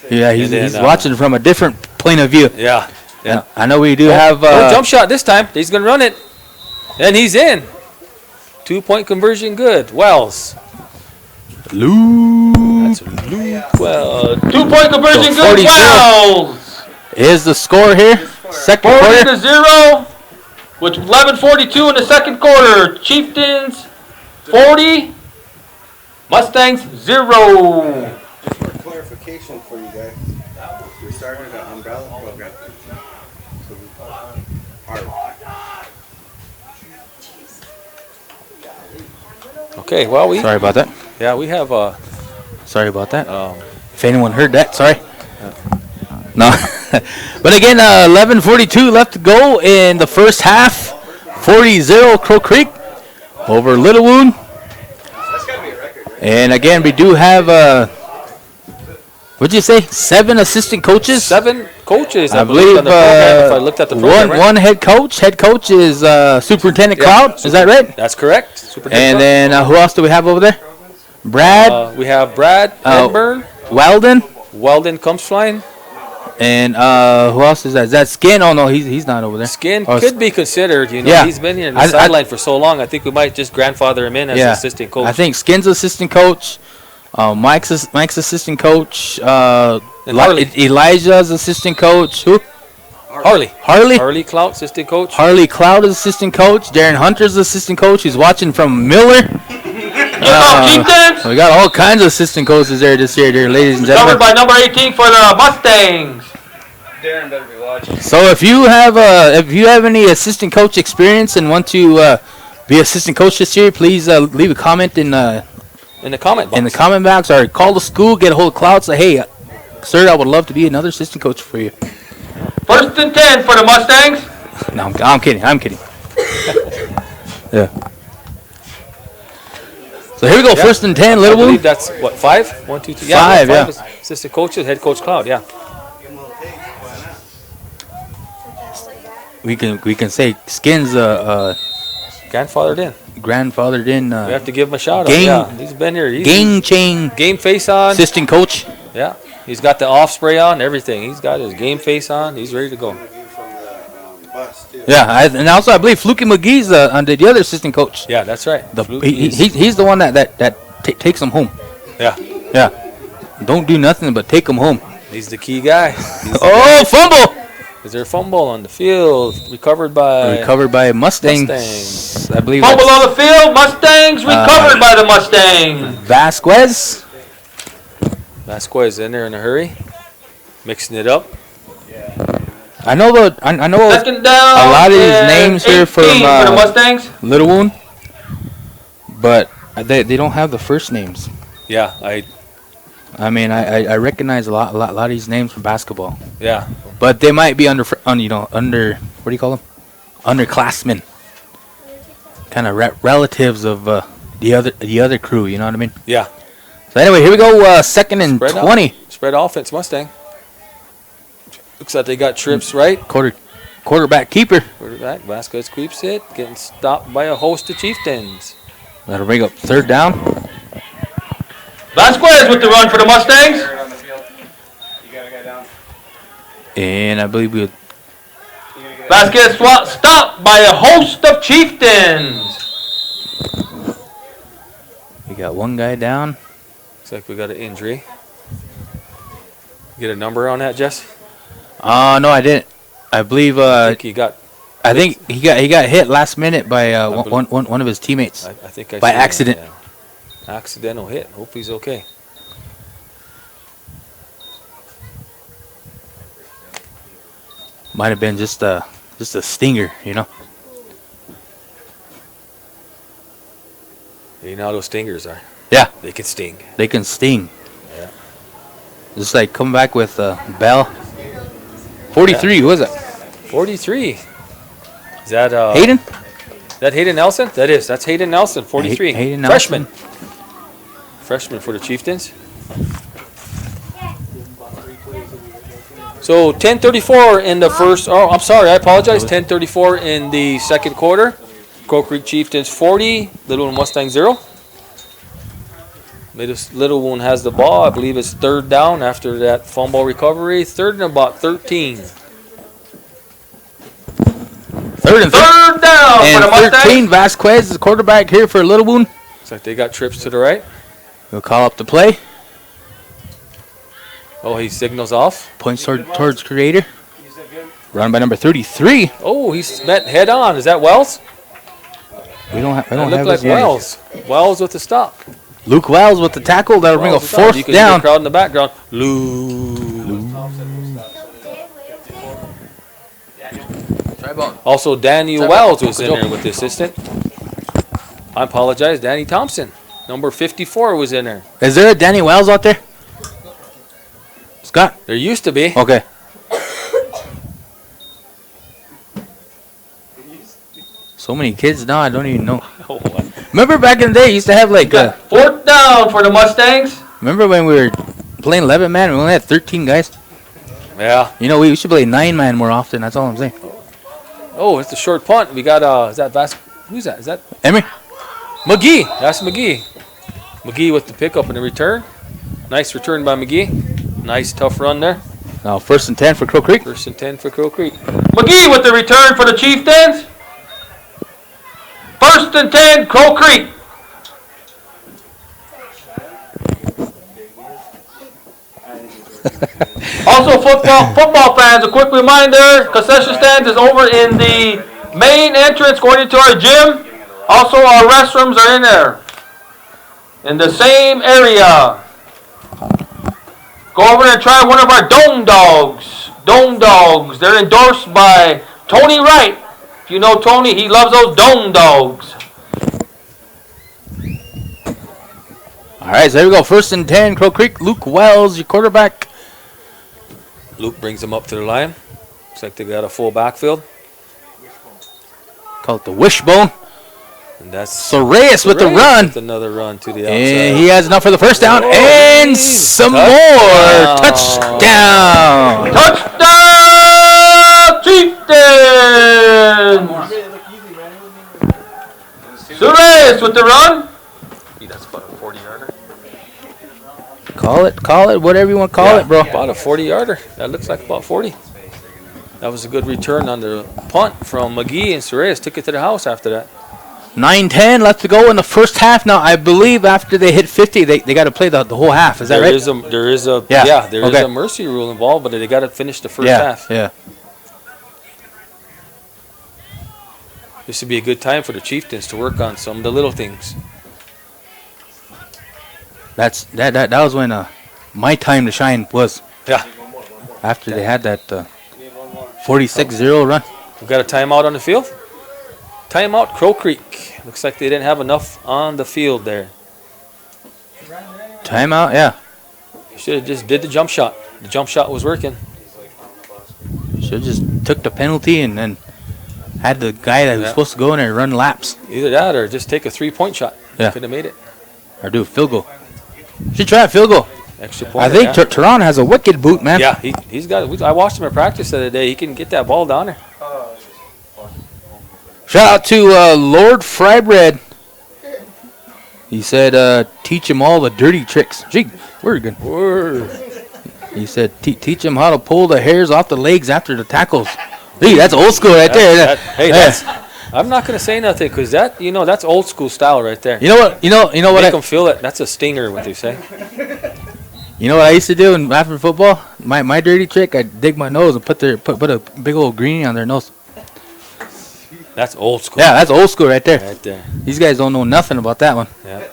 Yeah, he's And then, watching from a different point of view. Yeah. And I know we do have... no jump shot this time. He's going to run it. And he's in. 2-point conversion good. Wells. Luke. That's Luke Wells. 2-point conversion So good. 40-0. Wells! Is the score here. Second quarter. 40-0 with 11:42 in the second quarter. Chieftains 40. Mustangs 0. Just for clarification for you guys, we started an umbrella program. So Okay, well, Sorry about that. we have Sorry about that. If anyone heard that, sorry. No. But again, 11:42 left to go in the first half. 40-0 Crow Creek over Little Wound. And again, we do have, what'd you say, 7 assistant coaches? 7 coaches, I believe, on the program, if I looked at the program, right? one head coach. Head coach is Superintendent Cloud. Is that right? That's correct. And then who else do we have over there? Brad. We have Brad Edburn. Weldon comes flying. And who else is that? Is that Skin? Oh, no, he's not over there. Skin could be considered. You know, Yeah. he's been here in the sideline for so long. I think we might just grandfather him in as assistant coach. I think Skin's assistant coach. Mike's assistant coach. And Harley. Elijah's assistant coach. Who? Harley. Harley Clout, assistant coach. Harley Cloud is assistant coach. Darren Hunter's assistant coach. He's watching from Miller. Chieftains. We got all kinds of assistant coaches there this year, dear ladies and Covered gentlemen. by number 18 for the Mustangs. Darren better be watching. So if you have any assistant coach experience and want to be assistant coach this year, please leave a comment in the comment box or call the school, get a hold of Cloud, say, hey, sir, I would love to be another assistant coach for you. 1st and 10 for the Mustangs. No, I'm kidding. Yeah. So here we go, 1st and 10, I Little believe Wound. that's what, 5? 1, 2, 3. Five, yeah. Assistant coaches, head coach Cloud, yeah. We can say Skin's Grandfathered in. grandfathered in. We have to give him a shout out. Game- Yeah, he's been here. Game face on. Assistant coach. Yeah, he's got the off spray on, everything. He's got his game face on. He's ready to go. From the bus too. Yeah, and also I believe Fluky McGee's under the other assistant coach. Yeah, that's right. He's the one that takes him home. Yeah, Yeah. Don't do nothing but take him home. he's the key guy. Fumble! Is there a fumble on the field? Recovered by Mustangs. I believe Fumble that's on the field. Mustangs recovered by the Mustangs. Vasquez. Vasquez in there in a hurry, mixing it up. I know Second down. a lot of these and names here 18 from for the Mustangs. Little Wound, but they don't have the first names. Yeah, I mean, I recognize a lot of these names from basketball, yeah. but they might be under what do you call them? Underclassmen, kind of relatives of the other crew. You know what I mean? Yeah. So anyway, here we go. 2nd and Spread 20. Spread offense, Mustang. Looks like they got trips right. Quarterback keeper. Quarterback, Vasquez keeps it, getting stopped by a host of Chieftains. That'll bring up 3rd down. Vasquez with the run for the Mustangs. On the field. You got a guy down. And I believe we. Vasquez stopped by a host of Chieftains. We got one guy down. Looks like we got an injury. Get a number on that, Jess? No, I didn't. I believe. I think he got. I think he got hit last minute by one of his teammates I think I by see accident. that, yeah. Accidental hit. Hope he's okay. Might have been just a stinger, you know. You know how those stingers are. Yeah, They can sting. they can sting. Yeah. Just like come back with Bell. 43. Who is it? 43. Is that Hayden. Is that Hayden Nelson? That is. That's Hayden Nelson. 43. Hayden Nelson. Freshman for the Chieftains. So 10:34 in the first. Oh, I'm sorry. I apologize. 10:34 in the second quarter. Crow Creek Chieftains 40. Little Wound Mustang 0. Little Wound has the ball. I believe it's 3rd down after that fumble recovery. 3rd and about 13. 3rd and 3rd down for the and Mustangs. 13. Vasquez is the quarterback here for Little Wound. Looks like they got trips to the right. We'll call up the play. Oh, he signals off. Points towards creator. Run by number 33. Oh, he's met head on. Is that Wells? We don't have. I It don't looked have like his name. Wells. Wells with the stop. Luke Wells with the tackle. That'll bring a Wells with the stop. You fourth can hear the down. crowd in the background. Luke. Also, Danny Wells was in there with the assistant. I apologize. Danny Thompson, number 54, was in there. Is there a Danny Wells out there? Scott. There used to be. Okay. So many kids now, I don't even know. Remember back in the day, you used to have like. Fourth down for the Mustangs. Remember when we were playing 11 man? We only had 13 guys. Yeah. You know, we should play 9 man more often. That's all I'm saying. Oh, it's a short punt. We got is that who's that? Is that Emery. McGee? That's McGee. McGee with the pickup and the return. Nice return by McGee. Nice tough run there. Now 1st and 10 for Crow Creek. 1st and 10 for Crow Creek. McGee with the return for the Chieftains. 1st and 10, Crow Creek. Also, football fans, a quick reminder, concession stands is over in the main entrance going into our gym. Also, our restrooms are in there, in the same area. Go over there and try one of our Dome Dogs. Dome Dogs, they're endorsed by Tony Wright. If you know Tony, he loves those Dome Dogs. All right, so there we go. 1st and 10, Crow Creek. Luke Wells, your quarterback. Luke brings them up to the line. Looks like they got a full backfield. Call it the wishbone. And that's Soraeus with the run. With another run to the outside. And he has enough for the first down. And some more. Touchdown. Touchdown, Chieftains! Suarez with the run. That's about a 40-yarder. Call it, whatever you want to call it, bro. About a 40-yarder. That looks like about 40. That was a good return on the punt from McGee, and Soraeus took it to the house after that. 9-10 left to go in the first half. Now, I believe after they hit 50, they got to play the whole half. Is that right? There is a mercy rule involved, but they got to finish the first half. Yeah. This would be a good time for the Chieftains to work on some of the little things. That was when my time to shine was. Yeah. After they had that 46-0 run. We've got a timeout on the field. Timeout, Crow Creek. Looks like they didn't have enough on the field there. Timeout, yeah. Should have just did the jump shot. The jump shot was working. Should have just took the penalty and then had the guy that was supposed to go in there run laps. Either that or just take a 3-point shot. Yeah. Could have made it. Or do a field goal. Should try a field goal. Extra point. I think Tehran has a wicked boot, man. Yeah, he's got it. I watched him in practice the other day. He can get that ball down there. Shout out to Lord Frybread. He said, teach him all the dirty tricks. Gee, we're good. He said, teach him how to pull the hairs off the legs after the tackles. Hey, that's old school right there. I'm not going to say nothing because that's old school style right there. You know what? You know what? Make them feel it. That's a stinger, what they say. You know what I used to do after football? My dirty trick, I'd dig my nose and put a big old greenie on their nose. That's old school. Yeah, that's old school right there. Right there. These guys don't know nothing about that one. Yeah.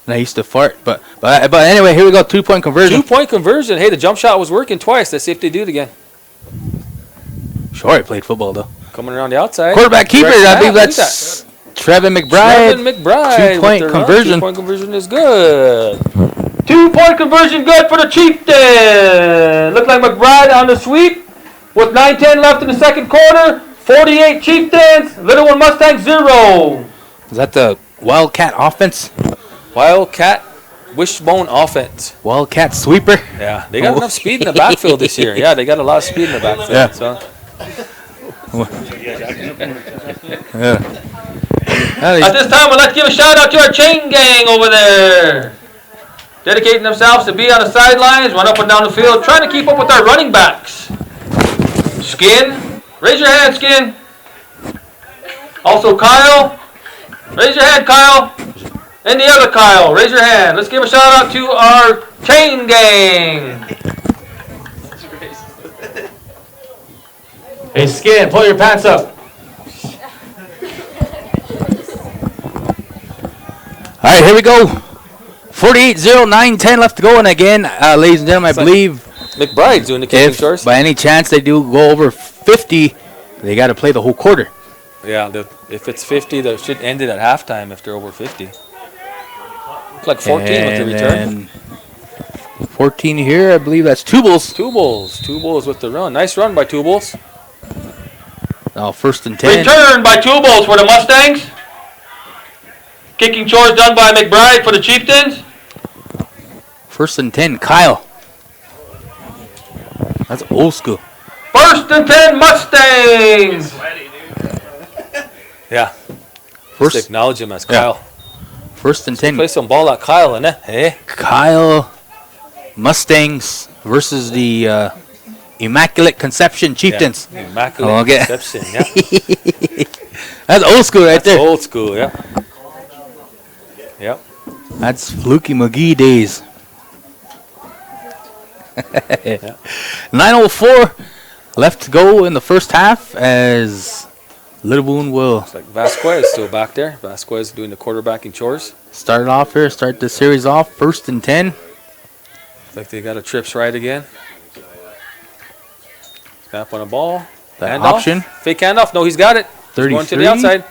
And I used to fart, but anyway, here we go. 2-point conversion. 2-point conversion. Hey, the jump shot was working twice. Let's see if they do it again. Sure, I played football though. Coming around the outside. Quarterback keeper. I believe that's Trevin McBride. 2-point conversion. 2-point conversion is good. 2-point conversion good for the Chieftains. Look like McBride on the sweep with 9:10 left in the second quarter. 48 Chieftains, Little One Mustangs 0. Is that the Wildcat offense? Wildcat wishbone offense. Wildcat sweeper. Yeah, they got enough speed in the backfield this year. Yeah, they got a lot of speed in the backfield. Yeah. So. At this time, I'd like to give a shout out to our chain gang over there. Dedicating themselves to be on the sidelines, run up and down the field, trying to keep up with our running backs. Skin. Raise your hand, Skin. Also, Kyle. Raise your hand, Kyle. And the other Kyle. Raise your hand. Let's give a shout out to our chain gang. Hey, Skin, pull your pants up. right, here we go. 48-0, 9-10 left to go. And again, ladies and gentlemen, I believe McBride's doing the kicking if chores. by any chance they do go over 50, they got to play the whole quarter. Yeah, if it's 50, they should end it at halftime if they're over 50. It's like 14 with the return. 14 here, I believe that's Two Bulls. Two Bulls with the run. Nice run by Two Bulls. Now 1st and 10. Return by Two Bulls for the Mustangs. Kicking chores done by McBride for the Chieftains. 1st and 10, Kyle. That's old school. 1st and 10 Mustangs. Yeah. First acknowledge him as Kyle. 1st and 10. Play some ball at Kyle, and hey. Kyle Mustangs versus the Immaculate Conception Chieftains. Yeah. Immaculate Conception, yeah. That's old school right there. Old school, yeah. Yep. That's Fluky McGee days. 9:04 left to go in the first half as Little Boone will. It's like Vasquez still back there. Vasquez doing the quarterbacking chores. Start off here, start the series off. 1st and 10. Looks like they got a trips right again. Snap on a ball. That option. Fake handoff. No, he's got it. 33. Going to the outside.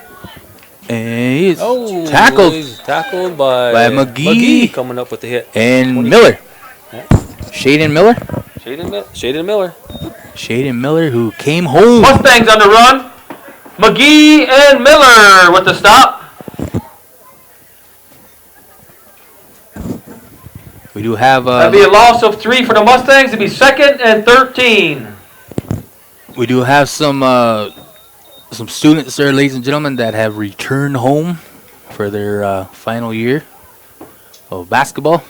And he's tackled. He's tackled by McGee. Coming up with the hit. And Miller. Yeah. Shaden Miller. Shaden Miller who came home. Mustangs on the run. McGee and Miller with the stop. We do have That'd be a loss of 3 for the Mustangs. It'd be 2nd and 13. We do have some students there, ladies and gentlemen, that have returned home for their final year of basketball.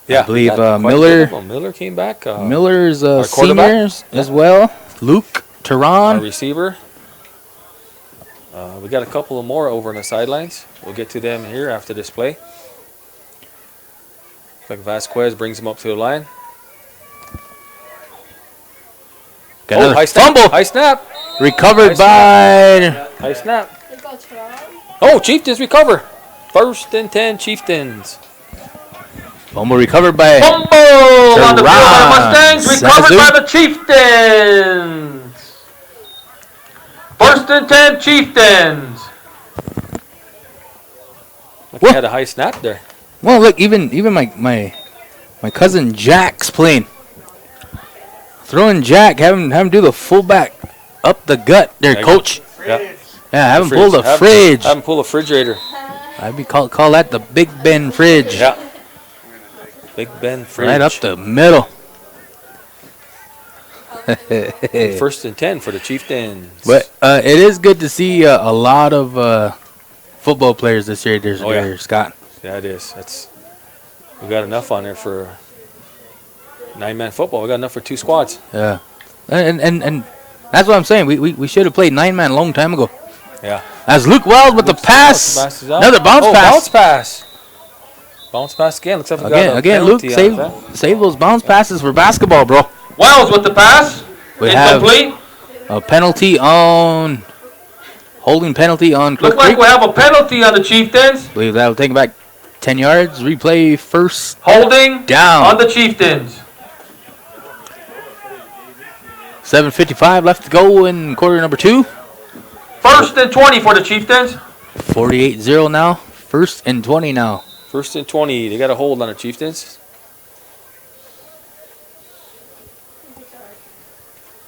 Yeah, I believe Miller. Miller came back. Miller's seniors as well. Luke Tehran, our receiver. We got a couple of more over on the sidelines. We'll get to them here after this play. Like Vasquez brings him up to the line. Got high snap. fumble. High snap. Recovered by. High snap. Oh, Chieftains recover. 1st and 10 Chieftains. Fumble recovered by. Fumble on the field by the Mustangs. Recovered by the Chieftains. 1st and 10 Chieftains. He had a high snap there. Well, look, even my cousin Jack's playing. Throwing Jack, have him do the fullback up the gut there, coach. Yeah. Yeah, have him pull the fridge. Have him pull a refrigerator. I'd be call that the Big Ben fridge. Yeah. Big Ben fridge. Right up the middle. 1st and 10 for the Chieftains. But it is good to see a lot of football players this year. There's Scott. Yeah, it is. We got enough on there for 9-man football. We got enough for 2 squads. Yeah, and that's what I'm saying. We should have played 9-man a long time ago. Yeah. As Luke Wells with the pass, another bounce pass. Bounce pass again. Looks like we got again. Luke, save those bounce passes for basketball, bro. Wells with the pass. We incomplete. Have a penalty on holding penalty on. Looks like we have a penalty on the Chieftains. I believe that'll take him back 10 yards. Replay first. Holding down on the Chieftains. 7:55 left to go in quarter number 2. 1st and 20 for the Chieftains. 48-0 now. 1st and 20 now. 1st and 20. They got a hold on the Chieftains.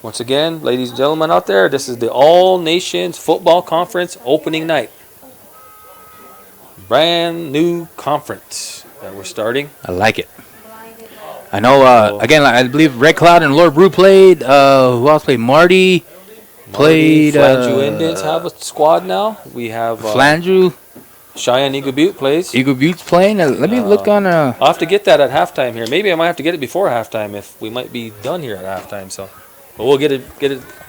Once again, ladies and gentlemen out there, this is the All Nations Football Conference opening night. Brand new conference that we're starting. I like it. I know, again, I believe Red Cloud and Lord Brew played. Who else played? Marty played. Flandreau Indians have a squad now. We have Flandreau. Cheyenne Eagle Butte plays. Eagle Butte's playing. Let me look on. I'll have to get that at halftime here. Maybe I might have to get it before halftime if we might be done here at halftime. So, but we'll get an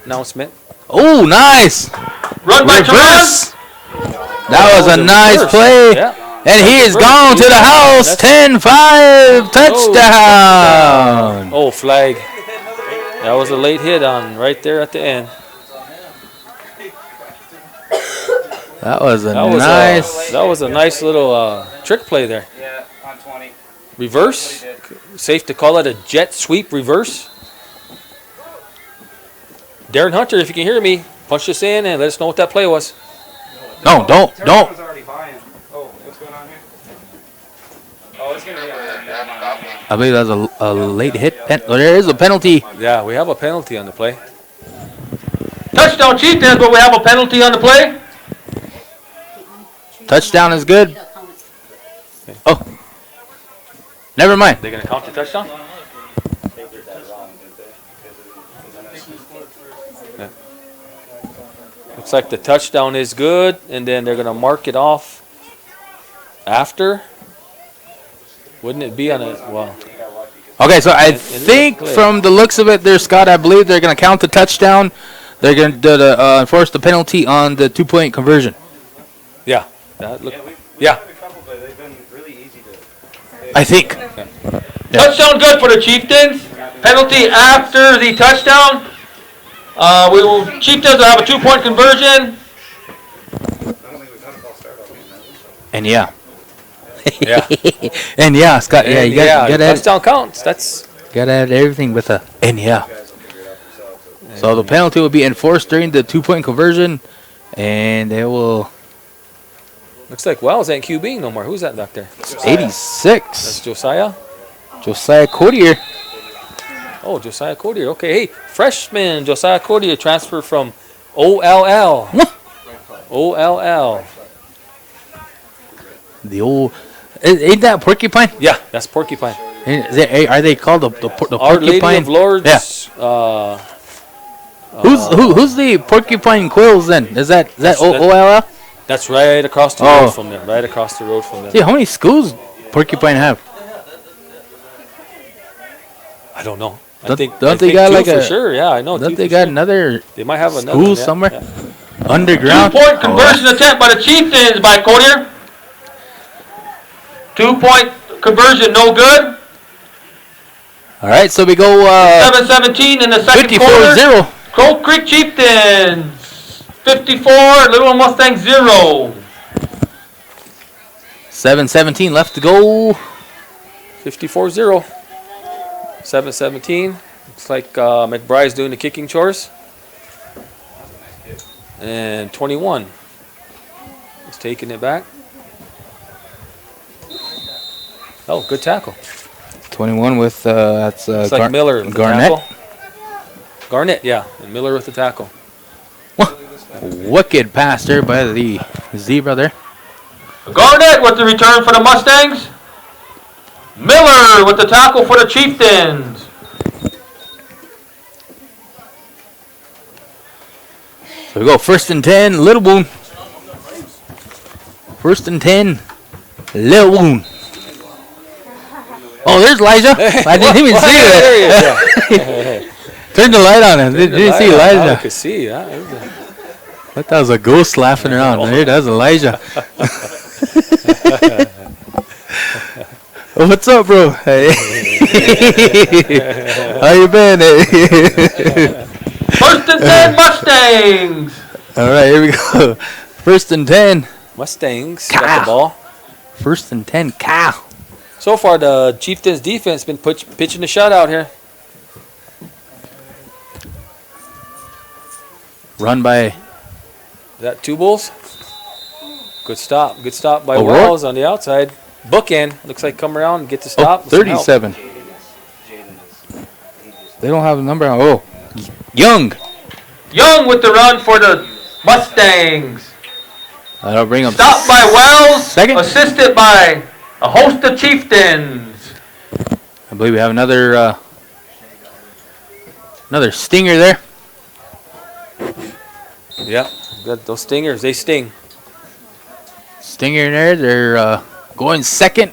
announcement. Oh, nice! Run by reverse. That was a nice play. Yeah. And he is gone to the house. 10-5 touchdown. Oh, flag. That was a late hit on right there at the end. That was a That was nice. that was a nice little trick play there. Yeah, on 20. Reverse. Safe to call it a jet sweep reverse. Darren Hunter, if you can hear me, punch this in and let us know what that play was. No, don't. was already buying. Oh, what's going on here? Oh, it's going to be on. I believe that was a late hit. There is a penalty. Yeah, we have a penalty on the play. Touchdown Chieftains, but we have a penalty on the play. Touchdown is good. Oh, never mind. They're going to count the touchdown? Yeah. Looks like the touchdown is good, and then they're going to mark it off after. Wouldn't it be on a, well. Okay, so I think from the looks of it there, Scott, I believe they're going to count the touchdown. They're going to enforce the penalty on the 2-point conversion. Yeah. Yeah. I think. Touchdown good for the Chieftains. Penalty after the touchdown. Chieftains will have a 2-point conversion. And yeah. Yeah. And yeah, Scott. Yeah, you got to touchdown counts. Got to add everything with a and yeah. So the penalty will be enforced during the 2-point conversion, and they will. Looks like Wells ain't QBing no more. Who's that back there? 86. That's Josiah. Josiah Courtier. Oh, Josiah Courtier. Okay, hey, freshman Josiah Courtier transfer from OLL. OLL. The old. Ain't that Porcupine? Yeah, that's Porcupine. Are they called the Porcupine? Our Lady of Lords. Yeah. Who's the Porcupine Quills then? Is that OLL? That's right across the road from them. Right across the road from them. See, how many schools Porcupine have? I don't know. Don't I think they got two like for a? sure? Yeah, I know. Don't they got another? They might have another school somewhere. Yeah. Underground. 2-point conversion attempt by the Chieftains by Courtier. 2-point conversion, no good. All right, so we go 7-17 in the second quarter. 54-0. Cold Creek Chieftains 54, Little Mustangs 0. 7:17 left to go. 54-0. 7-17. Looks like McBride's doing the kicking chores. And 21 is taking it back. Oh, good tackle. 21 with that's It's like Miller with the Garnett. tackle. Garnett, yeah, and Miller with the tackle. Wicked pass there by the zebra there. Garnett with the return for the Mustangs. Miller with the tackle for the Chieftains. So we go 1st and 10, Little Wound. 1st and 10, Little Wound. Oh, there's Elijah. I didn't even see it. Turn the light on. Didn't see Elijah. I could see. Yeah. I thought that was a ghost laughing around. There, that's Elijah. Oh, what's up, bro? Hey. How you been? 1st and 10 Mustangs. All right, here we go. 1st and 10. Mustangs got the ball. 1st and 10, Cal. So far, the Chieftains defense been pitching the shutout here. Run by. Is that two bulls? Good stop. Good stop by O'Rourke? Wells on the outside. Bookend. Looks like come around and get the stop. 37. They don't have a number. Oh, Young. Young with the run for the Mustangs. That'll bring them. Stopped by Wells. Second. Assisted by a host of Chieftains. I believe we have another stinger there. Yeah, got those stingers. They sting. Stinger there. They're going second.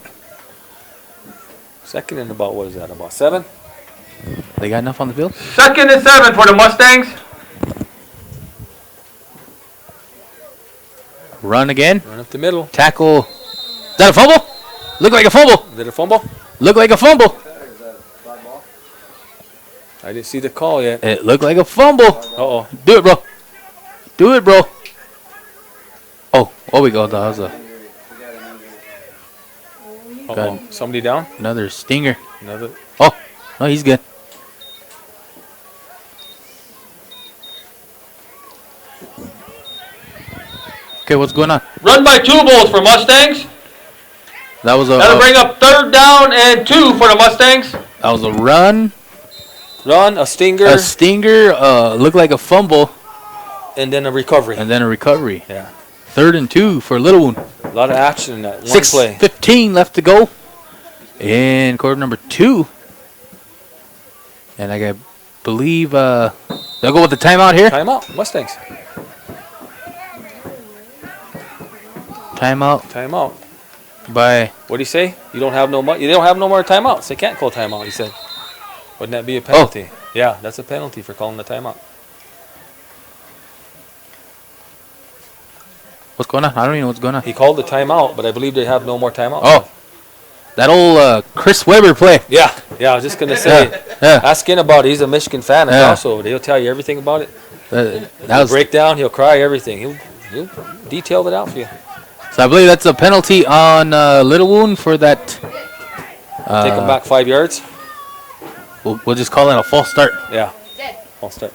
Second and about, what is that, about 7? They got enough on the field? 2nd and 7 for the Mustangs. Run again. Run up the middle. Tackle. Is that a fumble? Look like a fumble. Is it a fumble? Look like a fumble. I didn't see the call yet. It looked like a fumble. Uh-oh. Do it, bro. Do it, bro. Oh. Oh, we go. That was Uh-oh. Somebody down? another stinger. Another. Oh, no, he's good. Okay, what's going on? Run by 2 balls for Mustangs. That was That'll bring up 3rd down and 2 for the Mustangs. That was a run. A stinger. A stinger. Looked like a fumble. And then a recovery. And then a recovery. Yeah. 3rd and 2 for Little One. A lot of action in that one play. 6:15 left to go in quarter number 2. And I believe they'll go with the timeout here. Timeout. Mustangs. Timeout. By what do you say? You don't have no more. They don't have no more timeouts. They can't call timeout. He said. Wouldn't that be a penalty? Oh. Yeah, that's a penalty for calling the timeout. What's going on? I don't even know what's going on. He called the timeout, but I believe they have no more timeouts. Oh, that old Chris Webber play. Yeah. I was just gonna say. Yeah. Ask him about it. He's a Michigan fan, and Yeah. also he'll tell you everything about it. That was Break down. He'll cry. Everything. He'll detail it out for you. So I believe that's a penalty on Little Wound for that. Take him back 5 yards. We'll just call it a false start. Yeah. False start.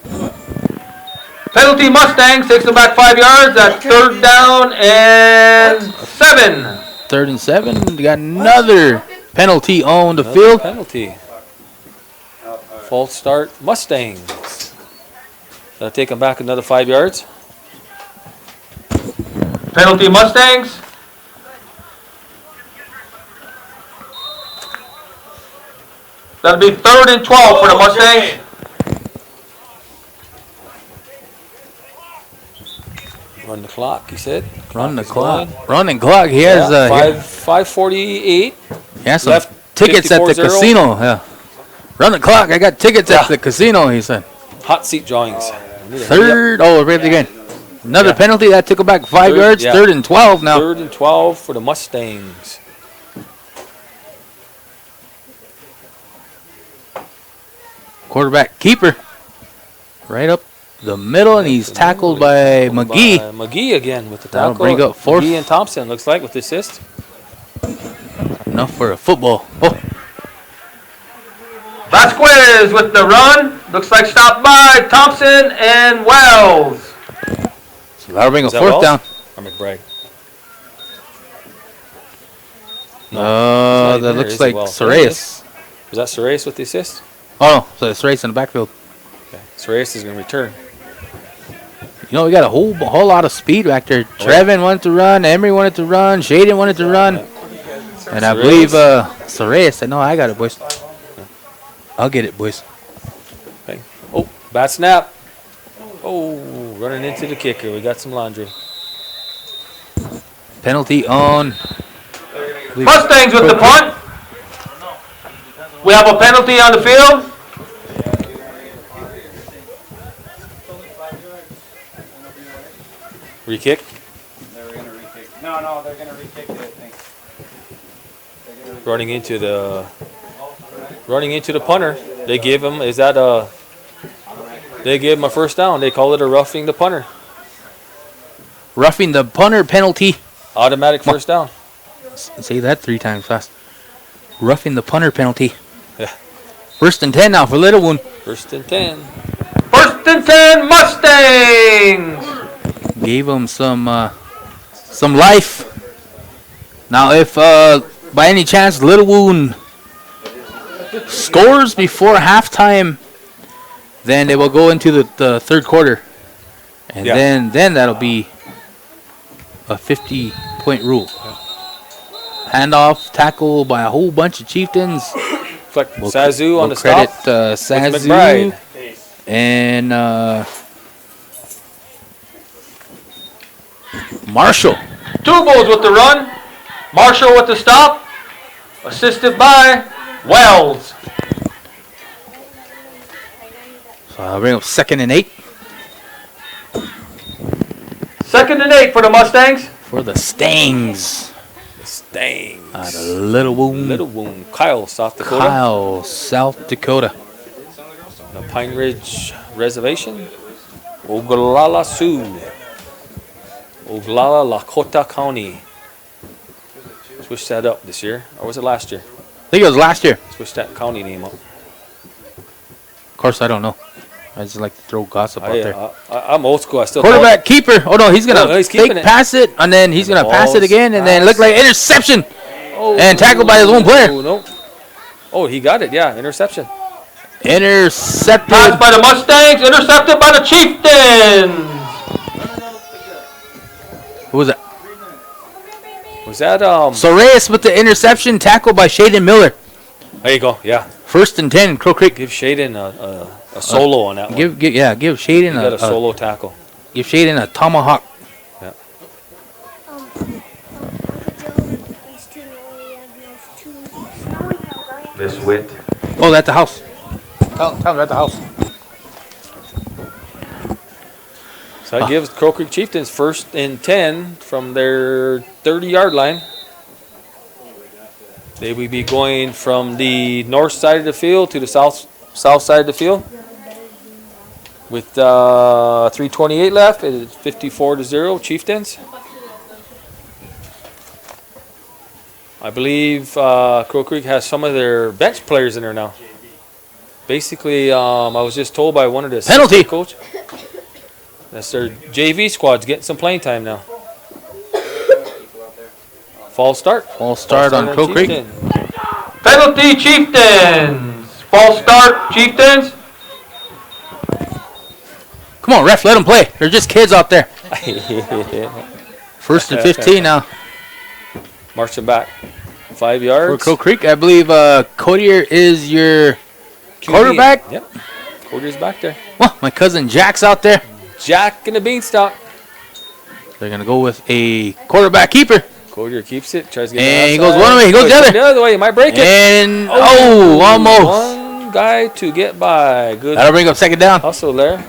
Penalty Mustangs takes them back 5 yards at 3rd down and 7. 3rd and 7. We got another penalty on the field. Penalty. False start Mustangs. That'll take them back another 5 yards. Penalty Mustangs. That'll be 3rd and 12 for the Mustangs. Run the clock, he said. Run the is clock. going. Running clock. He has 5:48. he has some left tickets at the 54-0. casino. Yeah. Run the clock. I got tickets at the casino, he said. Hot seat drawings. 3rd. Oh, right again. Another penalty that took him back 5 yards. Yeah. 3rd and 12 now. 3rd and 12 for the Mustangs. Quarterback keeper. Right up the middle, and he's tackled by McGee. McGee again with the That'll tackle. bring up 4th. McGee and Thompson, looks like, with the assist. Enough for a football. Oh, Vasquez with the run. Looks like stopped by Thompson and Wells. so that'll bring a Is that 4th Wells? down. Or McBride? That looks like Sarias. Is that Sarias with the assist? Oh, no. So it's Sarias in the backfield. Okay. Sarias is going to return. You know, we got a whole lot of speed back there. Trevin wanted to run. Emery wanted to run. Shaden wanted to run. And I believe Sarias. I know I got it, boys. I'll get it, boys. Okay. Oh, bad snap. Oh, running into the kicker. We got some laundry. Penalty on. Mustangs with the punt. We have a penalty on the field. Re-kick. They're going to re-kick. No, they're going to re-kick it, I think. Running into the punter. They give him, they gave him a 1st down. They call it a roughing the punter. Roughing the punter penalty. Automatic 1st down. Say that 3 times fast. Roughing the punter penalty. Yeah. 1st and 10 now for Little One. 1st and 10. 1st and 10 Mustangs. Gave him some life. Now, if by any chance Little Wound scores before halftime, then they will go into the 3rd quarter, and then that'll be a 50-point rule. Handoff, tackle by a whole bunch of Chieftains. Sazu on the credit stop. Sazu McBride. and Marshall. 2 Bulls with the run. Marshall with the stop. Assisted by Wells. So I'll bring up 2nd and 8 2nd and 8 for the Mustangs. for the Stangs. Mustangs. Out of Little Wound. Little Wound. Kyle, South Dakota. Kyle, South Dakota. The Pine Ridge Reservation. Ogallala Sioux. Oglala Lakota County. Switched that up this year, or was it last year? I think it was last year. Switched that county name up. Of course, I don't know. I just like to throw gossip out there. I'm old school. I still Quarterback keeper. Oh no, he's gonna he's fake keeping it. pass it, and then he's gonna pass it again, and then look like interception and tackled by his own player. No. Oh, he got it. Yeah, interception. Intercepted. Pass by the Mustangs, intercepted by the Chieftains. Who was that? Was that Soraeus with the interception, tackled by Shaden Miller. There you go. Yeah. 1st and 10, Crow Creek. Give Shaden a solo on that one. Give Shaden He got a solo tackle. Give Shaden a tomahawk. Yeah. Miss Witt. Oh, at the house. Tell him they're at the house. So that gives Crow Creek Chieftains 1st and 10 from their 30-yard line. They will be going from the north side of the field to the south side of the field. With 3:28 left, it is 54-0 Chieftains. I believe Crow Creek has some of their bench players in there now. Basically, I was just told by one of the penalty coach. That's their JV squad's getting some playing time now. False start. False start on Crow Creek. Penalty Chieftains. False start Chieftains. Come on, ref, let them play. They're just kids out there. 1st and 15 now. Marching back 5 yards. For Crow Creek, I believe Codier is your QB. quarterback. Yep. Codier's back there. Well, my cousin Jack's out there. Jack and the Beanstalk. They're going to go with a quarterback keeper. Codier keeps it. Tries to get And he outside. goes one way, he goes the other. The other way. He might break it. And, almost. One guy to get by. Good That'll bring up 2nd down. hustle there.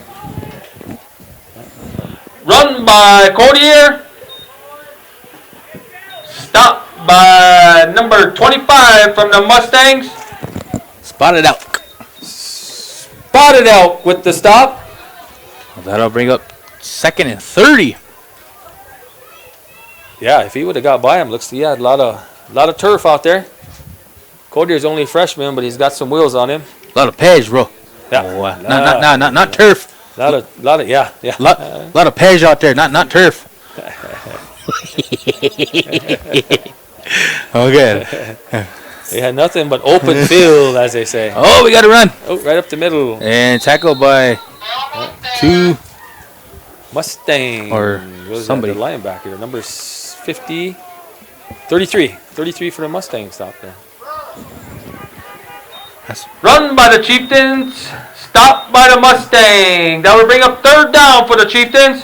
Run by Cordier. Stop by number 25 from the Mustangs. Spotted out. Spotted out with the stop. That'll bring up 2nd and 30. Yeah, if he would have got by him, looks he had a lot of turf out there. Codier's only a freshman, but he's got some wheels on him. A lot of page, bro. Yeah. Oh, not turf. Lot of yeah. Lot of page out there, not turf. Okay. They had nothing but open field, as they say. Oh, we got to run. Oh, right up the middle. And tackled by 2 Mustang. Or somebody. The linebacker, number 50, 33. 33 for the Mustang stop there. Run by the Chieftains. Stop by the Mustang. That will bring up 3rd down for the Chieftains.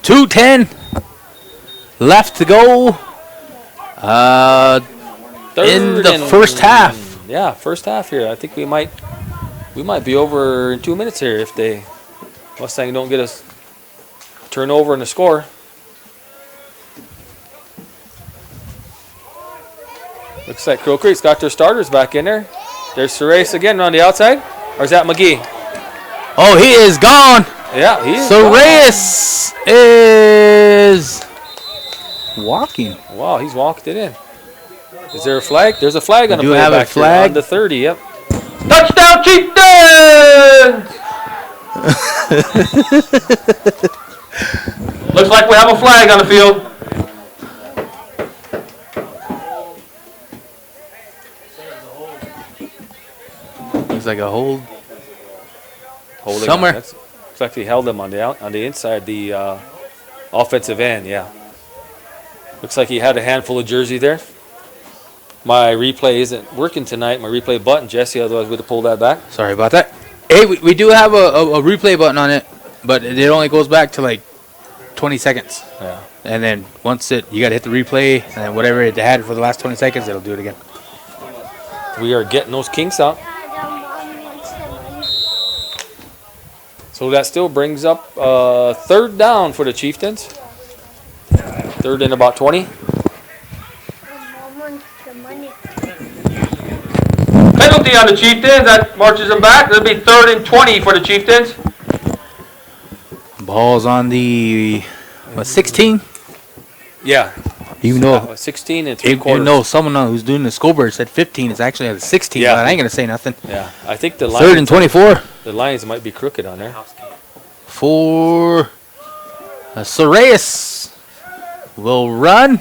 2:10 left to go. In the first half. Yeah, first half here. I think we might be over in 2 minutes here if they Mustang don't get us turnover in the score. Looks like Crow Creek's got their starters back in there. There's Soraeus again on the outside. Or is that McGee? Oh, he is gone. Yeah, he is. Soraeus is walking. Wow, he's walked it in. Is there a flag? There's a flag on the do play have a back here flag. on the 30. Yep. Touchdown Chieftains! Looks like we have a flag on the field. Looks like a hold. Holding somewhere. Looks like he held him on the inside, the offensive end. Yeah. Looks like he had a handful of jersey there. My replay isn't working tonight. My replay button, Jesse. Otherwise, we'd have pulled that back. Sorry about that. Hey, we do have a replay button on it, but it only goes back to like 20 seconds. Yeah. And then once you got to hit the replay, and then whatever it had for the last 20 seconds, it'll do it again. We are getting those kinks out. So that still brings up 3rd down for the Chieftains. 3rd and about 20. Penalty on the Chieftains. That marches them back. It'll be 3rd and 20 for the Chieftains. Ball's on the 16. Yeah. Even though 16 and 3/4. even though someone who's doing the scoreboard said 15, it's actually at the 16. Yeah. But I ain't gonna say nothing. Yeah. I think the Third and 24 The lines might be crooked on there. for Soraeus. Will run,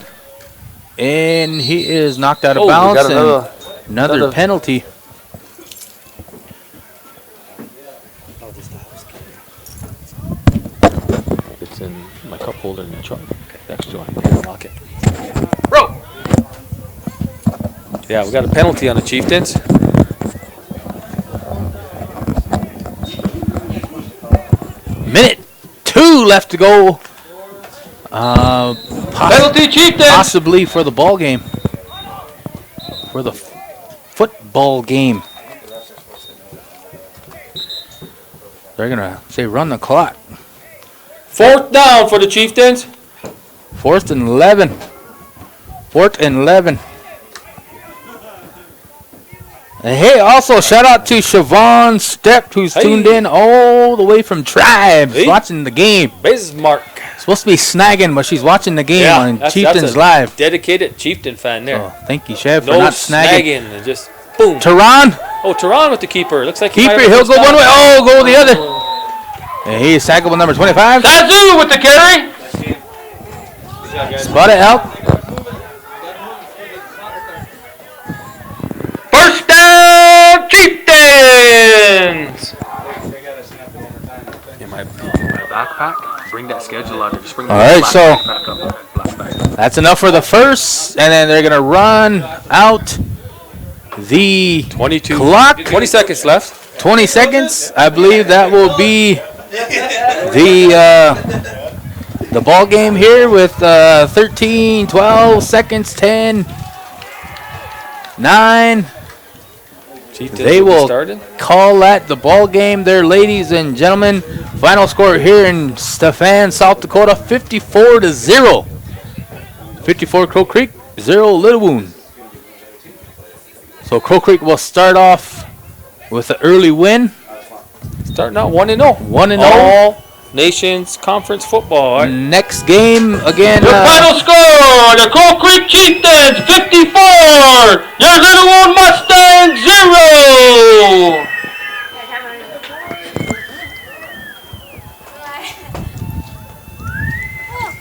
and he is knocked out of Oh, we bounds. got And another penalty. It's in my cup holder in the truck. Next to it. Lock it. Bro! Yeah, we got a penalty on the Chieftains. Minute 2 left to go. Penalty Chieftains. Possibly for the ball game. For the football game. They're gonna say run the clock. 4th down for the Chieftains. 4th and 11. 4th and 11. And hey, also shout out to Siobhan Stepp, who's tuned in all the way from Tribes, watching the game. Bismarck. Supposed to be snagging, but she's watching the game on Chieftains that's a Live. Dedicated Chieftain fan there. Oh, thank you, Chef, No for not snagging. and just boom. Tehran. Oh, Tehran with the keeper. Looks like Keeper, he'll go one way. Oh, go the other. And he's sackable number 25. Tazu with the carry. Spot it out. First down, Chieftains. In my backpack, bring that schedule out. Just bring All right, so back up. Black bag. that's enough for the first, and then they're gonna run out the 22 clock. 20 seconds left. 20 seconds. I believe that will be the ball game here with 13, 12 seconds, 10, 9. Chieftains They will started. call that the ball game there, ladies and gentlemen. Final score here in Stephan, South Dakota, 54-0. 54 Crow Creek, 0 Little Wound. So Crow Creek will start off with an early win. Starting out 1-0. 1-0. All Nations Conference football. All right. Next game again. The final score: the Crow Creek Chieftains 54, your Little Wound Mustangs 0.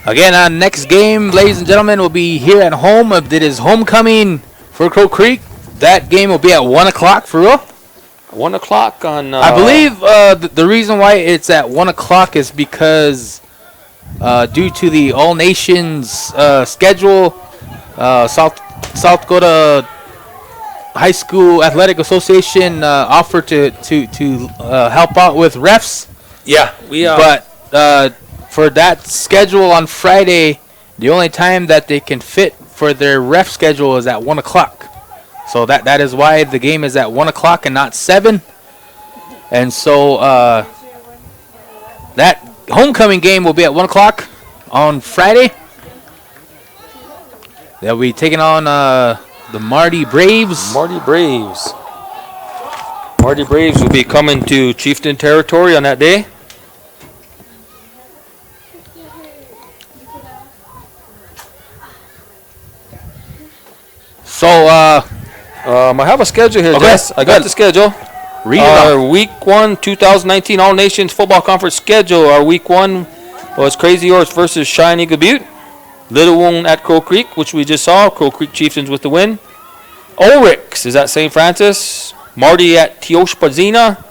Again, our next game, ladies and gentlemen, will be here at home. It is homecoming for Crow Creek. That game will be at 1 o'clock for real. 1 o'clock on. I believe the reason why it's at 1 o'clock is because due to the All Nations schedule, South Dakota High School Athletic Association offered to help out with refs. Yeah, we But for that schedule on Friday, the only time that they can fit for their ref schedule is at 1 o'clock. So that is why the game is at 1 o'clock and not 7. And so that homecoming game will be at 1 o'clock on Friday. They'll be taking on the Marty Braves. Marty Braves. Marty Braves will be coming to Chieftain territory on that day. So I have a schedule here, Okay, Jess. I got good. the schedule. read it Our off. Week 1 2019 All Nations Football Conference schedule. Our Week 1 was Crazy Horse versus Cheyenne Eagle Butte. Little Wound at Crow Creek, which we just saw. Crow Creek Chieftains with the win. Ulrichs is at St. Francis. Marty at Teoshpazina.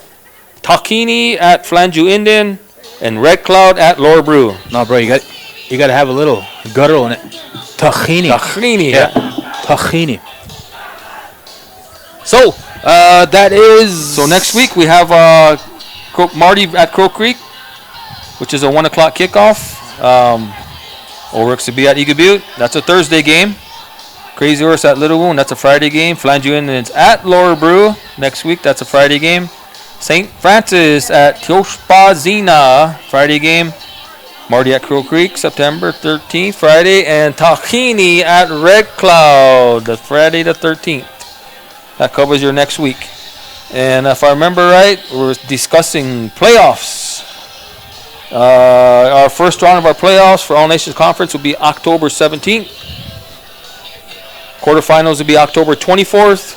Takini at Flanju Indian. And Red Cloud at Lower Brew. No, bro, you got to have a little guttural in it. Tahini. Takini. Yeah. Tahini. So, that is... So next week we have Marty at Crow Creek, which is a 1 o'clock kickoff. Ulrichs will be at Eagle Butte. That's a Thursday game. Crazy Horse at Little Wound. That's a Friday game. Flanju Indians at Lower Brew next week. That's a Friday game. St. Francis at Teoshpazina, Friday game. Marty at Crow Creek, September 13th, Friday. And Tahini at Red Cloud, the Friday the 13th. That covers your next week. And if I remember right, we're discussing playoffs Our first round of our playoffs for All Nations Conference will be October 17th. Quarterfinals will be October 24th.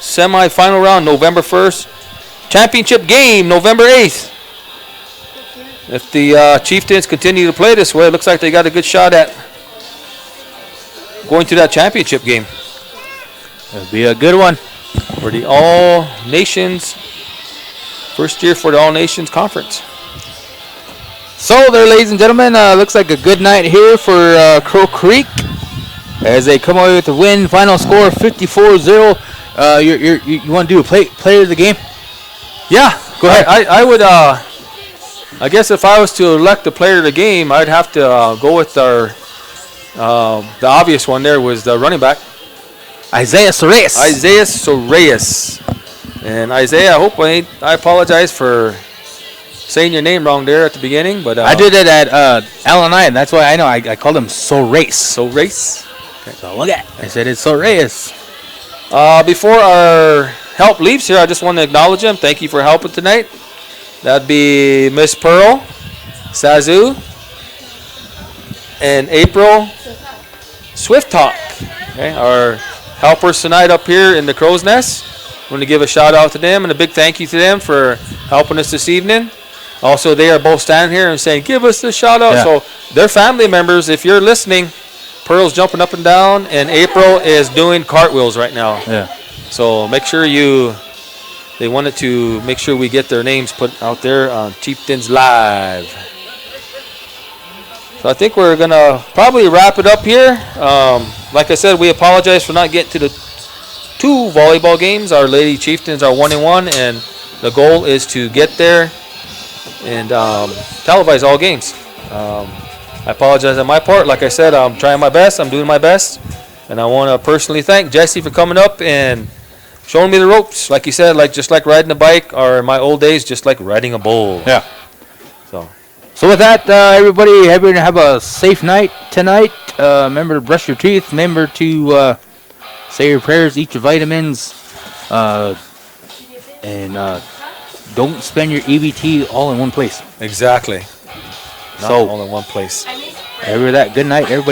Semi-final round November 1st. Championship game November 8th. If the Chieftains continue to play this way, it looks like they got a good shot at going to that championship game. It'll be a good one. For the All Nations, first year for the All Nations Conference. So there, ladies and gentlemen, looks like a good night here for Crow Creek as they come away with the win. Final score 54-0. You want to do a player of the game? Yeah, go ahead. I would. I guess if I was to elect the player of the game, I'd have to go with our. The obvious one there was the running back, Isaiah Sorais. And Isaiah, I apologize for saying your name wrong there at the beginning, but I did it at LNI, and that's why I know I called him Sorais. Sorais. Okay. So look at it. I said it's Sorais. Before our help leaves here, I just want to acknowledge him. Thank you for helping tonight. That'd be Miss Pearl, Sazu, and April Swift Talk. Okay, our helpers tonight up here in the Crow's Nest. I want to give a shout out to them and a big thank you to them for helping us this evening. Also, they are both standing here and saying, give us a shout out. Yeah. So they're family members. If you're listening, Pearl's jumping up and down, and April is doing cartwheels right now. Yeah. So make sure they wanted to make sure we get their names put out there on Chieftains Live. So I think we're going to probably wrap it up here. Like I said, we apologize for not getting to the 2 volleyball games. Our Lady Chieftains are 1-1, and the goal is to get there and televise all games. I apologize on my part. Like I said, I'm trying my best. I'm doing my best. And I want to personally thank Jesse for coming up and showing me the ropes. Like you said, just like riding a bike, or in my old days, just like riding a bull. Yeah. So with that, everybody have a safe night tonight. Remember to brush your teeth. Remember to say your prayers, eat your vitamins, and don't spend your EBT all in one place. Exactly. Not all in one place. Good night, everybody.